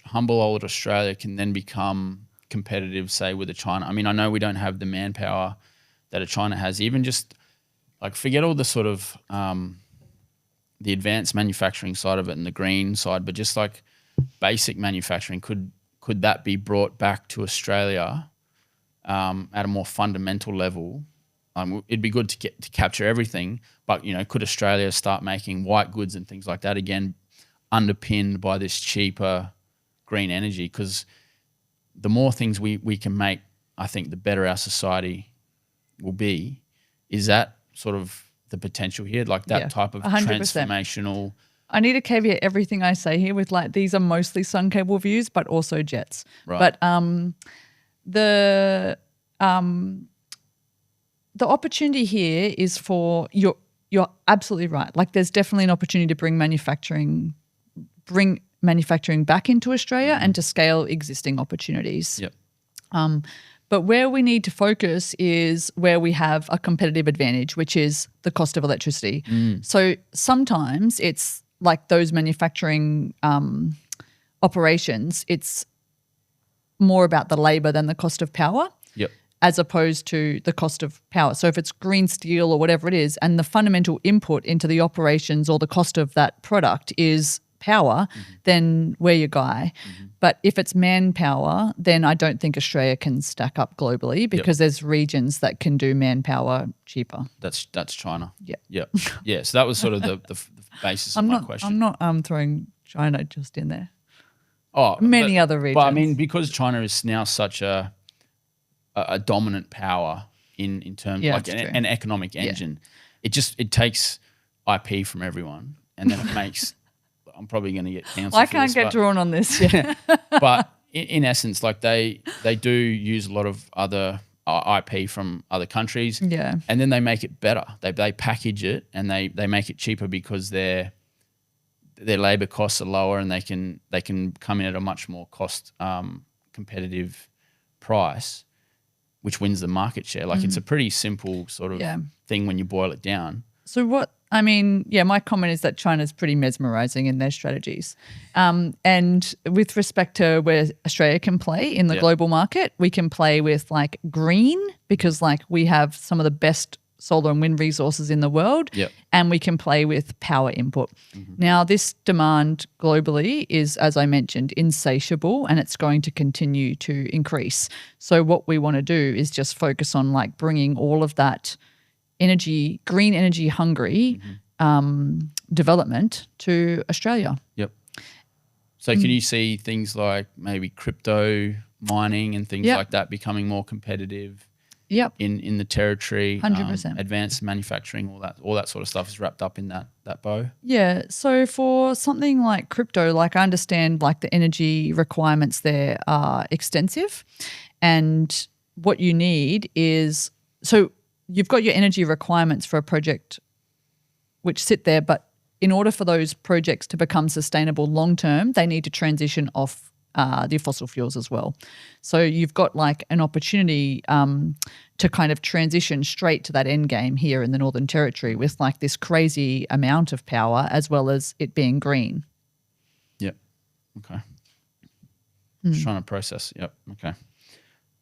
humble old Australia can then become competitive, say, with a China? I mean, I know we don't have the manpower that a China has. Even just like forget all the sort of the advanced manufacturing side of it and the green side, but just like basic manufacturing, could that be brought back to Australia at a more fundamental level? It'd be good to capture everything, but could Australia start making white goods and things like that again, underpinned by this cheaper green energy? Because the more things we can make, I think the better our society will be. Is that sort of the potential here, like that type of 100%. Transformational? I need to caveat everything I say here with like these are mostly SunCable views, but also Jett's. Right. But the opportunity here is for you're absolutely right. Like there's definitely an opportunity to bring manufacturing back into Australia and to scale existing opportunities. Yep. But where we need to focus is where we have a competitive advantage, which is the cost of electricity. So sometimes it's like those manufacturing operations, it's more about the labor than the cost of power. Yep. As opposed to the cost of power. So if it's green steel or whatever it is, and the fundamental input into the operations or the cost of that product is power, then we're your guy. But if it's manpower, then I don't think Australia can stack up globally because there's regions that can do manpower cheaper. That's China. Yeah. Yeah. So that was sort of the basis of my question. I'm not throwing China just in there. Oh, many other regions. But I mean, because China is now such a dominant power in terms like an economic engine, it takes IP from everyone, and then it makes. I'm probably going to get cancelled. I can't get drawn on this. Yeah. But in essence, like they do use a lot of other IP from other countries. Yeah. And then they make it better. They package it and they make it cheaper because their labor costs are lower and they can come in at a much more cost competitive price, which wins the market share. Like it's a pretty simple sort of thing when you boil it down. So my comment is that China's pretty mesmerizing in their strategies. And with respect to where Australia can play in the global market, we can play with like green because like we have some of the best solar and wind resources in the world, and we can play with power input. Now, this demand globally is, as I mentioned, insatiable, and it's going to continue to increase. So what we want to do is just focus on like bringing all of that energy, green energy hungry development to Australia. Yep. So can you see things like maybe crypto mining and things like that becoming more competitive? Yep. In the Territory, 100%. Advanced manufacturing, all that sort of stuff is wrapped up in that bow. Yeah. So for something like crypto, like I understand like the energy requirements there are extensive, and what you need is you've got your energy requirements for a project which sit there, but in order for those projects to become sustainable long term, they need to transition off the fossil fuels as well. So you've got like an opportunity to kind of transition straight to that end game here in the Northern Territory with like this crazy amount of power as well as it being green. Yep. Okay. Just trying to process. Yep. Okay.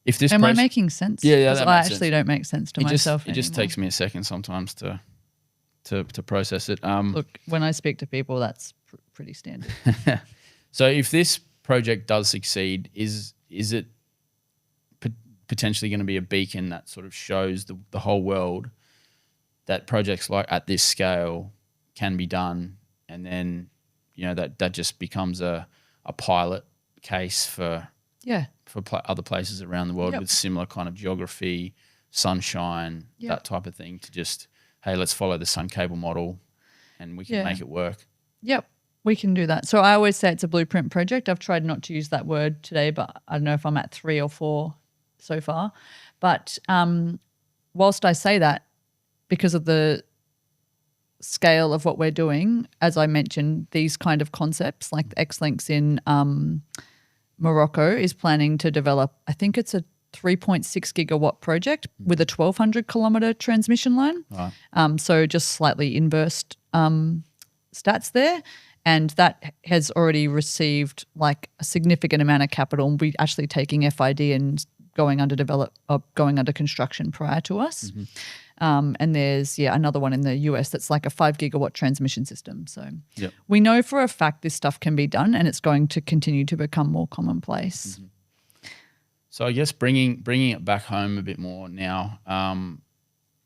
If this Am I making sense? Yeah, that I makes actually sense. don't make sense to myself It just anymore. takes me a second sometimes to to process it. Look, when I speak to people, that's pretty standard. So if this project does succeed, is it potentially going to be a beacon that sort of shows the whole world that projects like at this scale can be done, and then that just becomes a pilot case for other places around the world with similar kind of geography, sunshine, that type of thing, to just, hey, let's follow the SunCable model and we can make it work. Yep, we can do that. So I always say it's a blueprint project. I've tried not to use that word today, but I don't know if I'm at 3 or 4 so far. But whilst I say that, because of the scale of what we're doing, as I mentioned, these kind of concepts like the X-Links in Morocco is planning to develop, I think it's a 3.6 gigawatt project with a 1,200 kilometre transmission line. Right. So just slightly inversed stats there. And that has already received like a significant amount of capital. We're actually taking FID and going under construction prior to us. And there's another one in the US that's like a 5 gigawatt transmission system. So we know for a fact this stuff can be done, and it's going to continue to become more commonplace. So I guess bringing it back home a bit more now,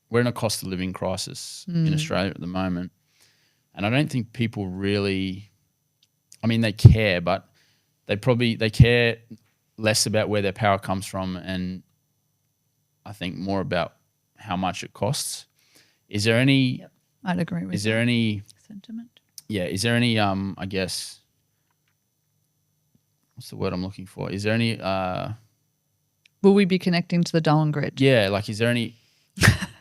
we're in a cost of living crisis in Australia at the moment, and I don't think people really, I mean, they care, but they care less about where their power comes from, and I think more about how much it costs. Is there any? I'd agree with. Is there any sentiment? Yeah. Is there any? I guess. What's the word I'm looking for? Is there any? Will we be connecting to the Darwin grid? Yeah. Like, is there any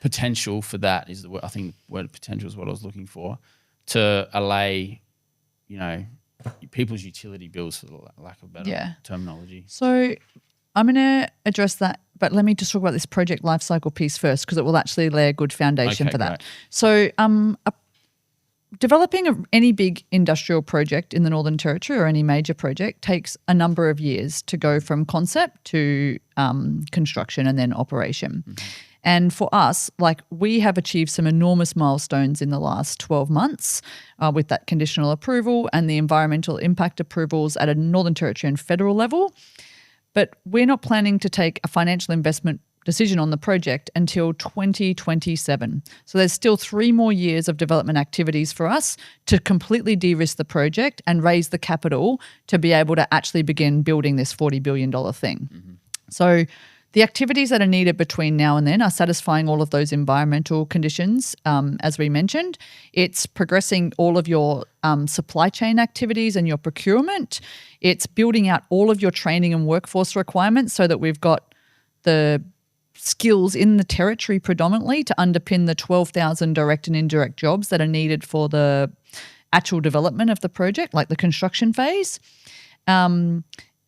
potential for that? Is the word, I think the word potential is what I was looking for, to allay, people's utility bills, for the lack of better terminology. So I'm going to address that, but let me just talk about this project lifecycle piece first, because it will actually lay a good foundation for that. Great. So developing any big industrial project in the Northern Territory, or any major project, takes a number of years to go from concept to construction and then operation. And for us, like, we have achieved some enormous milestones in the last 12 months with that conditional approval and the environmental impact approvals at a Northern Territory and federal level. But we're not planning to take a financial investment decision on the project until 2027. So there's still 3 more years of development activities for us to completely de-risk the project and raise the capital to be able to actually begin building this $40 billion thing. So the activities that are needed between now and then are satisfying all of those environmental conditions, as we mentioned. It's progressing all of your supply chain activities and your procurement. It's building out all of your training and workforce requirements so that we've got the skills in the territory predominantly to underpin the 12,000 direct and indirect jobs that are needed for the actual development of the project, like the construction phase.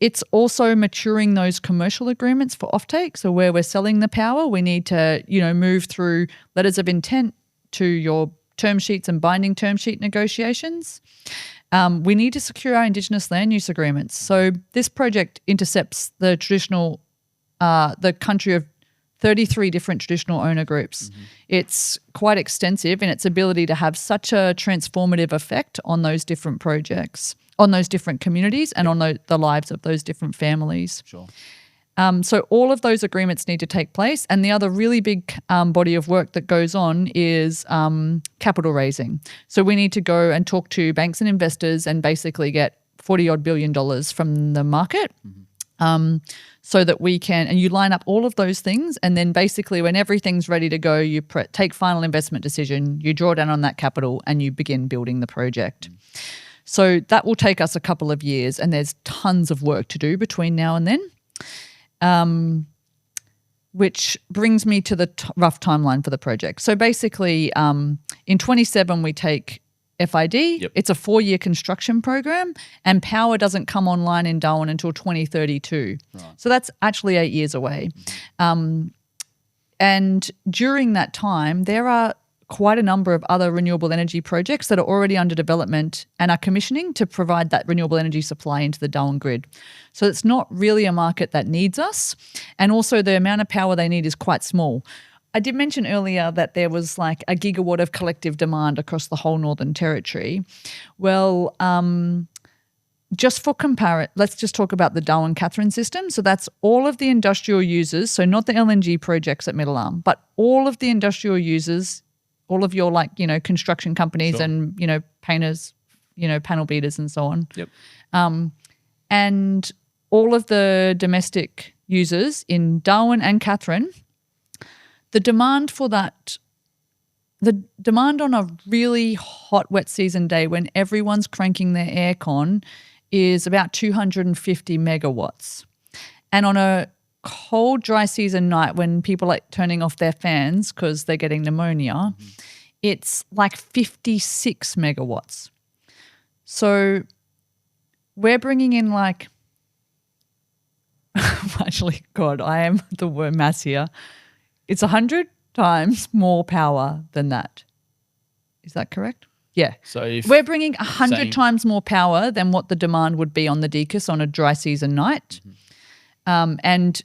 It's also maturing those commercial agreements for offtake. So where we're selling the power, we need to, move through letters of intent to your term sheets and binding term sheet negotiations. We need to secure our Indigenous land use agreements. So this project intercepts the country of 33 different traditional owner groups. It's quite extensive in its ability to have such a transformative effect on those different projects, on those different communities, and on the lives of those different families. Sure. So all of those agreements need to take place. And the other really big body of work that goes on is capital raising. So we need to go and talk to banks and investors and basically get $40-odd billion from the market. So that we can, and you line up all of those things, and then basically when everything's ready to go, you take final investment decision, you draw down on that capital, and you begin building the project. So that will take us a couple of years, and there's tons of work to do between now and then, which brings me to the rough timeline for the project. So basically in 27 we take FID. It's a 4-year construction program, and power doesn't come online in Darwin until 2032. Right. So that's actually 8 years away. And during that time, there are quite a number of other renewable energy projects that are already under development and are commissioning to provide that renewable energy supply into the Darwin grid. So it's not really a market that needs us, and also the amount of power they need is quite small. I did mention earlier that there was like a gigawatt of collective demand across the whole Northern Territory. Well, just for let's just talk about the Darwin-Katherine system. So that's all of the industrial users, so not the LNG projects at Middle Arm, but all of the industrial users, all of your like, construction companies and, painters, panel beaters and so on. Yep. And all of the domestic users in Darwin and Katherine, the demand on a really hot wet season day when everyone's cranking their aircon is about 250 megawatts. And on a cold, dry season night when people are turning off their fans because they're getting pneumonia, it's like 56 megawatts. So we're bringing in like actually, God, I am the word mass here. It's 100 times more power than that. Is that correct? Yeah. So if we're bringing 100 times more power than what the demand would be on the Decus on a dry season night. And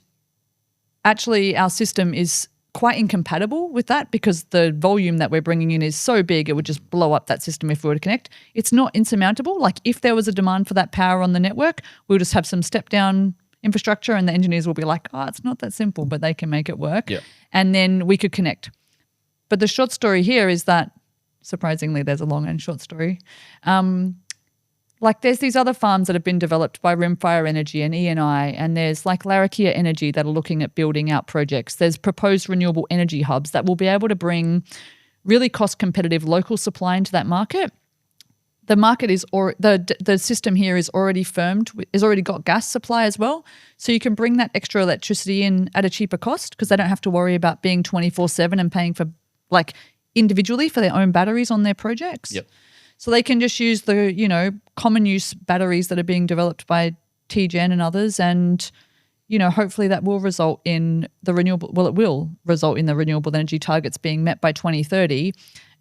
actually our system is quite incompatible with that because the volume that we're bringing in is so big it would just blow up that system if we were to connect. It's not insurmountable. Like if there was a demand for that power on the network, we'll just have some step down infrastructure and the engineers will be like, oh, it's not that simple, but they can make it work. Yeah. And then we could connect. But the short story here is that, surprisingly, there's a long and short story. Like there's these other farms that have been developed by Rimfire Energy and ENI, and there's like Larrakia Energy that are looking at building out projects. There's proposed renewable energy hubs that will be able to bring really cost competitive local supply into that market. The market is the system here is already firmed, is already got gas supply as well. So you can bring that extra electricity in at a cheaper cost because they don't have to worry about being 24/7 and paying for like individually for their own batteries on their projects. Yep. So they can just use the, common use batteries that are being developed by TGen and others and, hopefully that will result in the renewable, well, it will result in the renewable energy targets being met by 2030.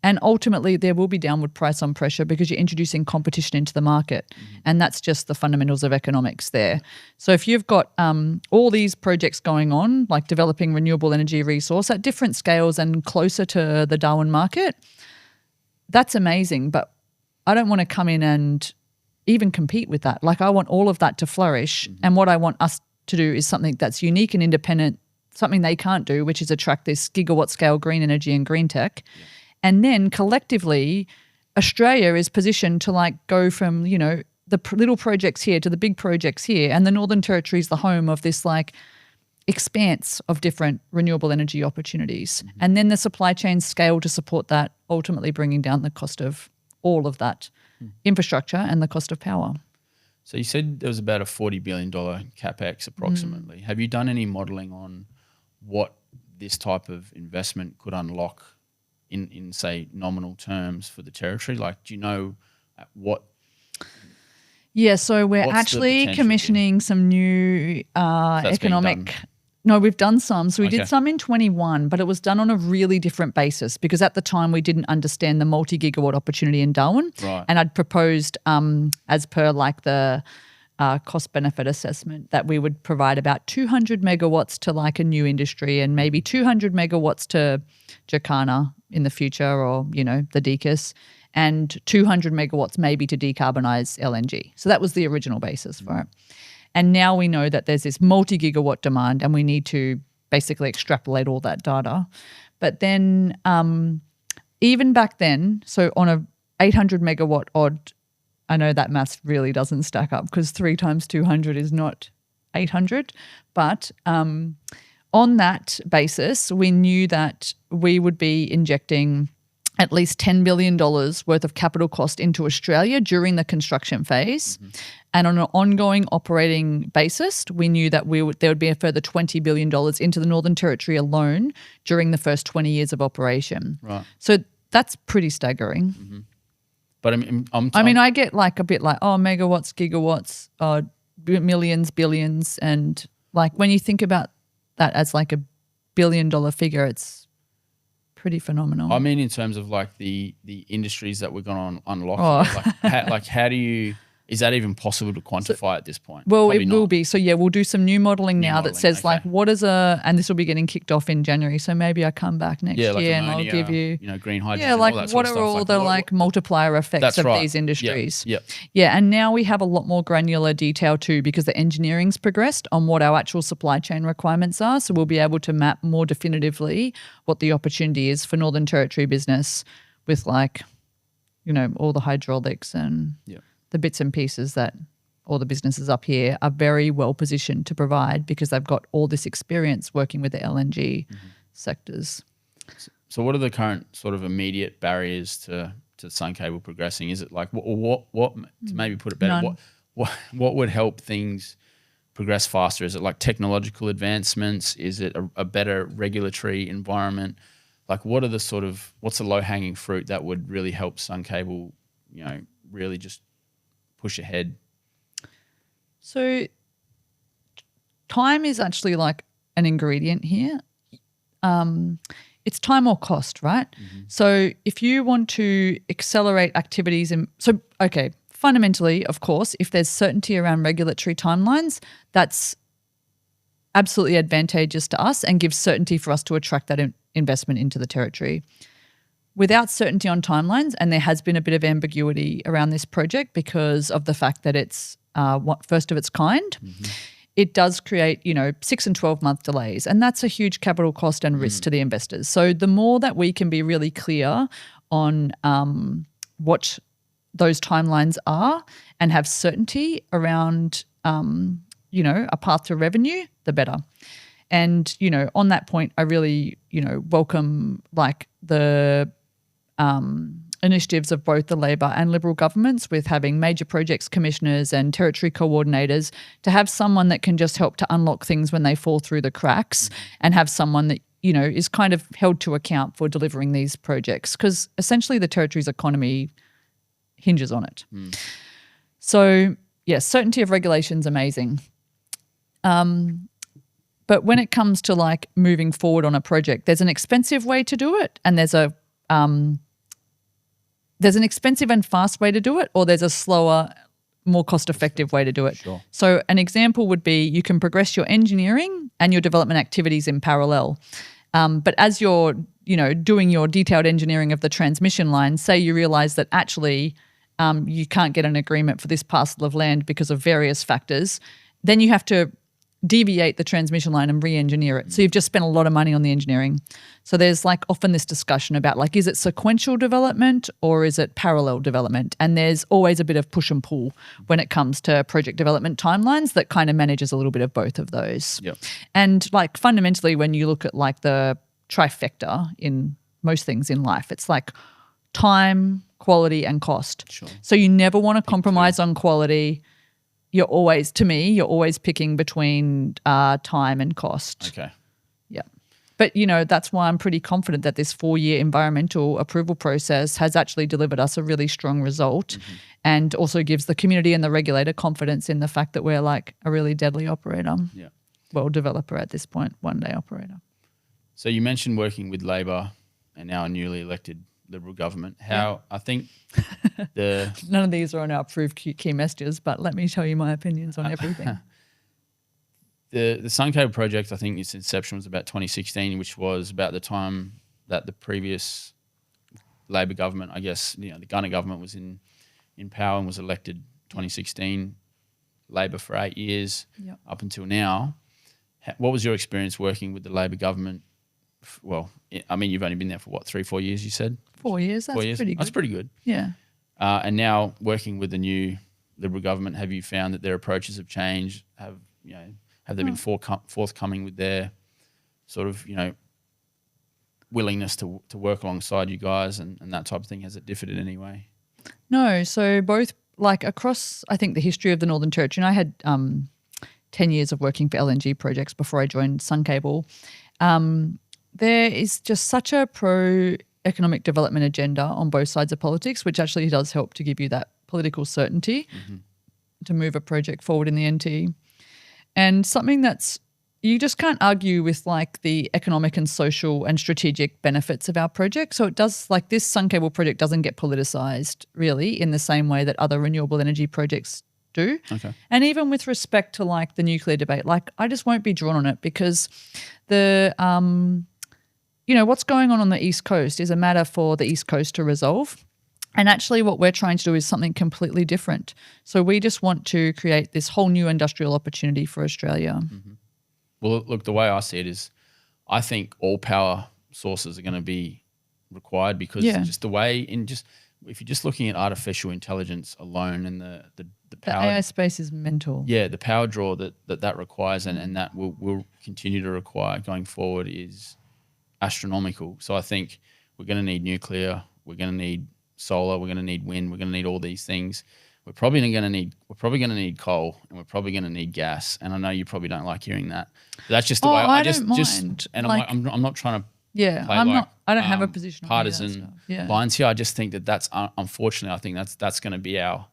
And ultimately there will be downward price on pressure because you're introducing competition into the market. And that's just the fundamentals of economics there. So if you've got all these projects going on, like developing renewable energy resource at different scales and closer to the Darwin market, that's amazing. But I don't want to come in and even compete with that. Like I want all of that to flourish. And what I want us to do is something that's unique and independent, something they can't do, which is attract this gigawatt scale green energy and green tech. Yeah. And then collectively, Australia is positioned to like go from, the little projects here to the big projects here. And the Northern Territory is the home of this like expanse of different renewable energy opportunities. And then the supply chains scale to support that, ultimately bringing down the cost of all of that infrastructure and the cost of power. So you said there was about a $40 billion CapEx approximately. Have you done any modelling on what this type of investment could unlock in say nominal terms for the territory? Like, do you know what? Yeah, so we're actually commissioning some new economic. No, we've done some. So we did some in 21, but it was done on a really different basis because at the time we didn't understand the multi-gigawatt opportunity in Darwin. Right. And I'd proposed as per like the cost benefit assessment that we would provide about 200 megawatts to like a new industry and maybe 200 megawatts to Jacana in the future or, the Decus and 200 megawatts maybe to decarbonise LNG. So that was the original basis for it. And now we know that there's this multi-gigawatt demand and we need to basically extrapolate all that data. But then even back then, so on a 800 megawatt odd, I know that maths really doesn't stack up because 3 times 200 is not 800. But on that basis, we knew that we would be injecting at least $10 billion worth of capital cost into Australia during the construction phase. And on an ongoing operating basis, we knew that there would be a further $20 billion into the Northern Territory alone during the first 20 years of operation. Right. So that's pretty staggering. But I mean, I get like a bit like, megawatts, gigawatts, millions, billions. And like when you think about that as like $1 billion figure, it's pretty phenomenal. I mean, in terms of like the industries that we're going to unlock, how do you Is that even possible to quantify at this point? Well, Probably it will not. be. So, yeah, we'll do some new modelling now that modelling, says okay. like what is and this will be getting kicked off in January. So maybe I come back next Yeah, like year and I'll ammonia, give you, green hydrogen, yeah, like all that what sort are of all stuff. the What- multiplier effects That's of right. these industries. Yep. Yeah, and now we have a lot more granular detail too because the engineering's progressed on what our actual supply chain requirements are. So we'll be able to map more definitively what the opportunity is for Northern Territory business with like, all the hydraulics and the bits and pieces that all the businesses up here are very well positioned to provide because they've got all this experience working with the LNG sectors. So what are the current sort of immediate barriers to SunCable progressing? Is it like what to maybe put it better? None. What would help things progress faster? Is it like technological advancements? Is it a better regulatory environment? Like what's the low hanging fruit that would really help SunCable, really just push ahead? So time is actually like an ingredient here. It's time or cost, right? Mm-hmm. So if you want to accelerate activities fundamentally, of course, if there's certainty around regulatory timelines, that's absolutely advantageous to us and gives certainty for us to attract that investment into the territory. Without certainty on timelines, and there has been a bit of ambiguity around this project because of the fact that it's first of its kind, it does create, 6 and 12-month delays. And that's a huge capital cost and risk to the investors. So the more that we can be really clear on what those timelines are and have certainty around, a path to revenue, the better. And, on that point, I really, welcome like the initiatives of both the Labor and Liberal governments with having major projects commissioners and territory coordinators to have someone that can just help to unlock things when they fall through the cracks and have someone that, is kind of held to account for delivering these projects because essentially the territory's economy hinges on it. So, yes, certainty of regulation is amazing. But when it comes to like moving forward on a project, there's an expensive way to do it and there's an expensive and fast way to do it, or there's a slower, more cost-effective way to do it. Sure. So an example would be you can progress your engineering and your development activities in parallel. But as you're, doing your detailed engineering of the transmission line, say you realise that actually you can't get an agreement for this parcel of land because of various factors, then you have to deviate the transmission line and re-engineer it. So you've just spent a lot of money on the engineering. So there's like often this discussion about like, is it sequential development or is it parallel development? And there's always a bit of push and pull when it comes to project development timelines that kind of manages a little bit of both of those. Yep. And like fundamentally when you look at like the trifecta in most things in life, it's like time, quality and cost. Sure. So you never want to compromise on quality. You're always picking between time and cost. Okay. Yeah. But, that's why I'm pretty confident that this 4-year environmental approval process has actually delivered us a really strong result and also gives the community and the regulator confidence in the fact that we're like a really deadly operator. Yeah. Well, developer at this point, one-day operator. So you mentioned working with Labor and now a newly elected Liberal government. I think none of these are on our approved key messages, but let me tell you my opinions on everything. The SunCable project, I think its inception was about 2016, which was about the time that the previous Labor government, I guess, the Gunner government was in power and was elected 2016. Labor for 8 years up until now. What was your experience working with the Labor government? Well, I mean, you've only been there for 3-4 years, you said? 4 years, that's 4 years. pretty good. That's pretty good. Yeah. And now working with the new Liberal government, have you found that their approaches have changed? Have they been forthcoming with their sort of, willingness to work alongside you guys and that type of thing? Has it differed in any way? No. So both like across, I think, the history of the Northern Territory, and I had 10 years of working for LNG projects before I joined SunCable. There is just such a pro-economic development agenda on both sides of politics, which actually does help to give you that political certainty to move a project forward in the NT. And something that's you just can't argue with like the economic and social and strategic benefits of our project. So it does, like this SunCable project doesn't get politicized really in the same way that other renewable energy projects do. Okay. And even with respect to like the nuclear debate, like I just won't be drawn on it because the what's going on the East Coast is a matter for the East Coast to resolve. And actually what we're trying to do is something completely different. So we just want to create this whole new industrial opportunity for Australia. Mm-hmm. Well, look, the way I see it is I think all power sources are going to be required because just the way if you're just looking at artificial intelligence alone and the power. The AI space is mental. Yeah, the power draw that requires and that will continue to require going forward is astronomical. So I think we're going to need nuclear, we're going to need solar, we're going to need wind, we're going to need all these things. We're probably going to need coal, and we're probably going to need gas. And I know you probably don't like hearing that. But that's just the way I don't mind. And I'm not trying to I don't have a position on partisan lines here. I just think that's unfortunately I think that's going to be our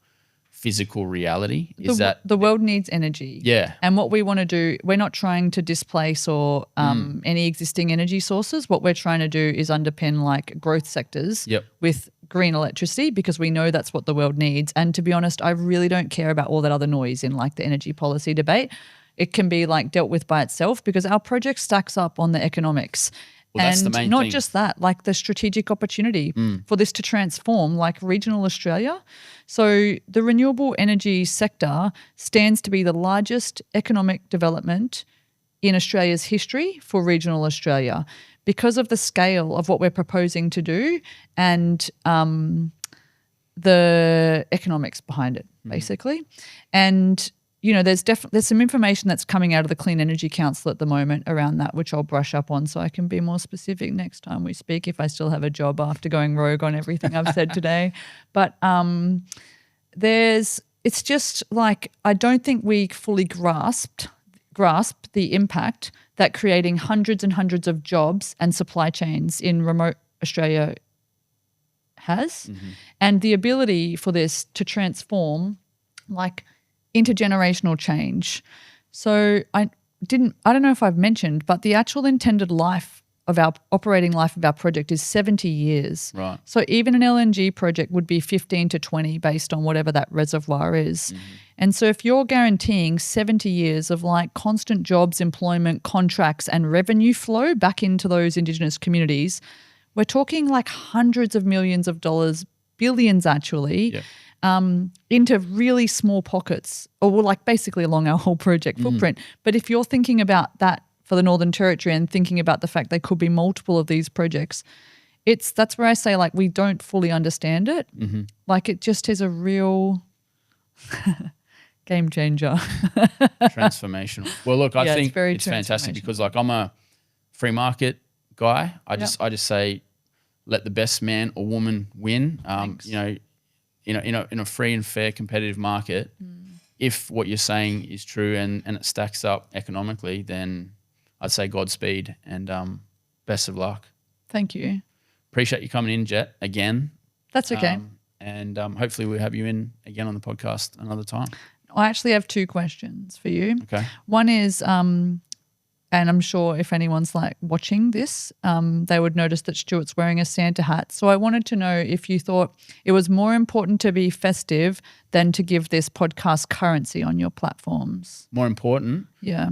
physical reality. The world needs energy. Yeah. And what we want to do, we're not trying to displace or any existing energy sources. What we're trying to do is underpin like growth sectors with green electricity because we know that's what the world needs. And to be honest, I really don't care about all that other noise in like the energy policy debate. It can be like dealt with by itself because our project stacks up on the economics. Well, that's the main not thing. just that, like the strategic opportunity for this to transform like regional Australia. So the renewable energy sector stands to be the largest economic development in Australia's history for regional Australia because of the scale of what we're proposing to do and the economics behind it, basically. And there's some information that's coming out of the Clean Energy Council at the moment around that, which I'll brush up on so I can be more specific next time we speak if I still have a job after going rogue on everything I've said today. But it's just like I don't think we fully grasp the impact that creating hundreds and hundreds of jobs and supply chains in remote Australia has, and the ability for this to transform like intergenerational change. So I don't know if I've mentioned, but the actual intended operating life of our project is 70 years. Right. So even an LNG project would be 15 to 20 based on whatever that reservoir is. And so if you're guaranteeing 70 years of like constant jobs, employment, contracts and revenue flow back into those Indigenous communities, we're talking like hundreds of millions of dollars, billions actually, into really small pockets or like basically along our whole project footprint. But if you're thinking about that for the Northern Territory and thinking about the fact there could be multiple of these projects, that's where I say like we don't fully understand it. Like it just is a real game changer. Transformational. Well, look, I think it's fantastic because like I'm a free market guy. I just say let the best man or woman win. In a free and fair competitive market, if what you're saying is true and it stacks up economically, then I'd say Godspeed and best of luck. Thank you. Appreciate you coming in, Jett, again. That's okay. And hopefully we'll have you in again on the podcast another time. I actually have two questions for you. Okay. One is, and I'm sure if anyone's like watching this, they would notice that Stuart's wearing a Santa hat. So I wanted to know if you thought it was more important to be festive than to give this podcast currency on your platforms. More important? Yeah.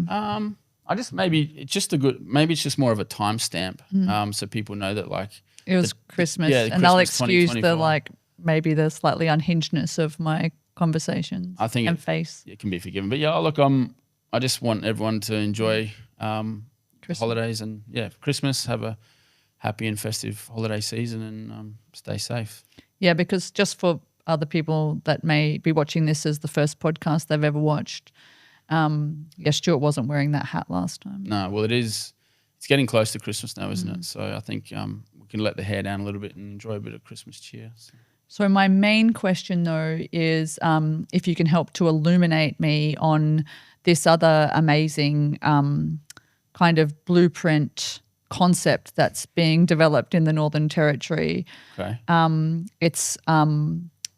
Maybe it's just more of a timestamp, so people know that like it was Christmas, and they'll excuse the like maybe the slightly unhingedness of my conversations. I think it can be forgiven. But yeah, look, I just want everyone to enjoy holidays and Christmas. Have a happy and festive holiday season and stay safe. Yeah, because just for other people that may be watching this as the first podcast they've ever watched, Stuart wasn't wearing that hat last time. No, well it's getting close to Christmas now, isn't it? So I think we can let the hair down a little bit and enjoy a bit of Christmas cheer. So my main question though is if you can help to illuminate me on this other amazing kind of blueprint concept that's being developed in the Northern Territory. Okay. It's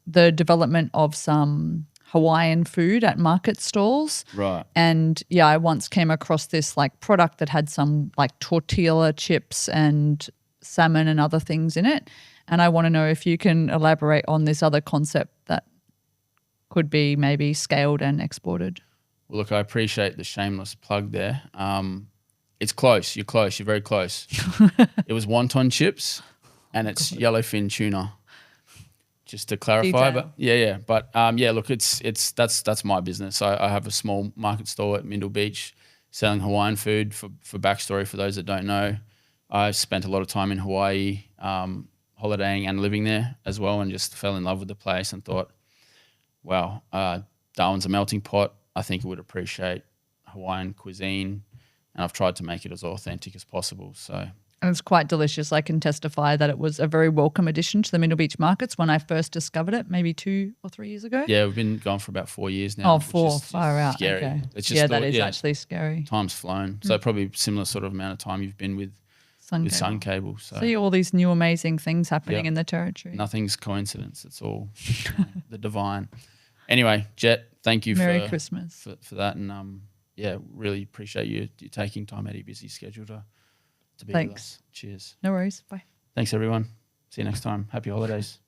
the development of some Hawaiian food at market stalls. Right. And yeah, I once came across this like product that had some like tortilla chips and salmon and other things in it. And I want to know if you can elaborate on this other concept that could be maybe scaled and exported. Well, look, I appreciate the shameless plug there. It's close. You're close. You're very close. It was wonton chips and it's yellowfin tuna. Just to clarify, Detail. but yeah. But yeah, look, that's my business. I have a small market stall at Mindle Beach selling Hawaiian food. For backstory, for those that don't know, I spent a lot of time in Hawaii, holidaying and living there as well, and just fell in love with the place and thought, wow, Darwin's a melting pot. I think it would appreciate Hawaiian cuisine, and I've tried to make it as authentic as possible. So, and it's quite delicious. I can testify that it was a very welcome addition to the Mindle Beach markets when I first discovered it, maybe 2 or 3 years ago. Yeah, we've been going for about 4 years now. Oh, 4, far out. Scary. Okay. It's just that is actually scary. Time's flown. So probably similar sort of amount of time you've been with SunCable. See all these new amazing things happening in the territory. Nothing's coincidence. It's all the divine. Anyway, Jett, thank you Merry Christmas for that, and really appreciate you taking time out of your busy schedule to be with us. Cheers. No worries. Bye. Thanks everyone. See you next time. Happy holidays.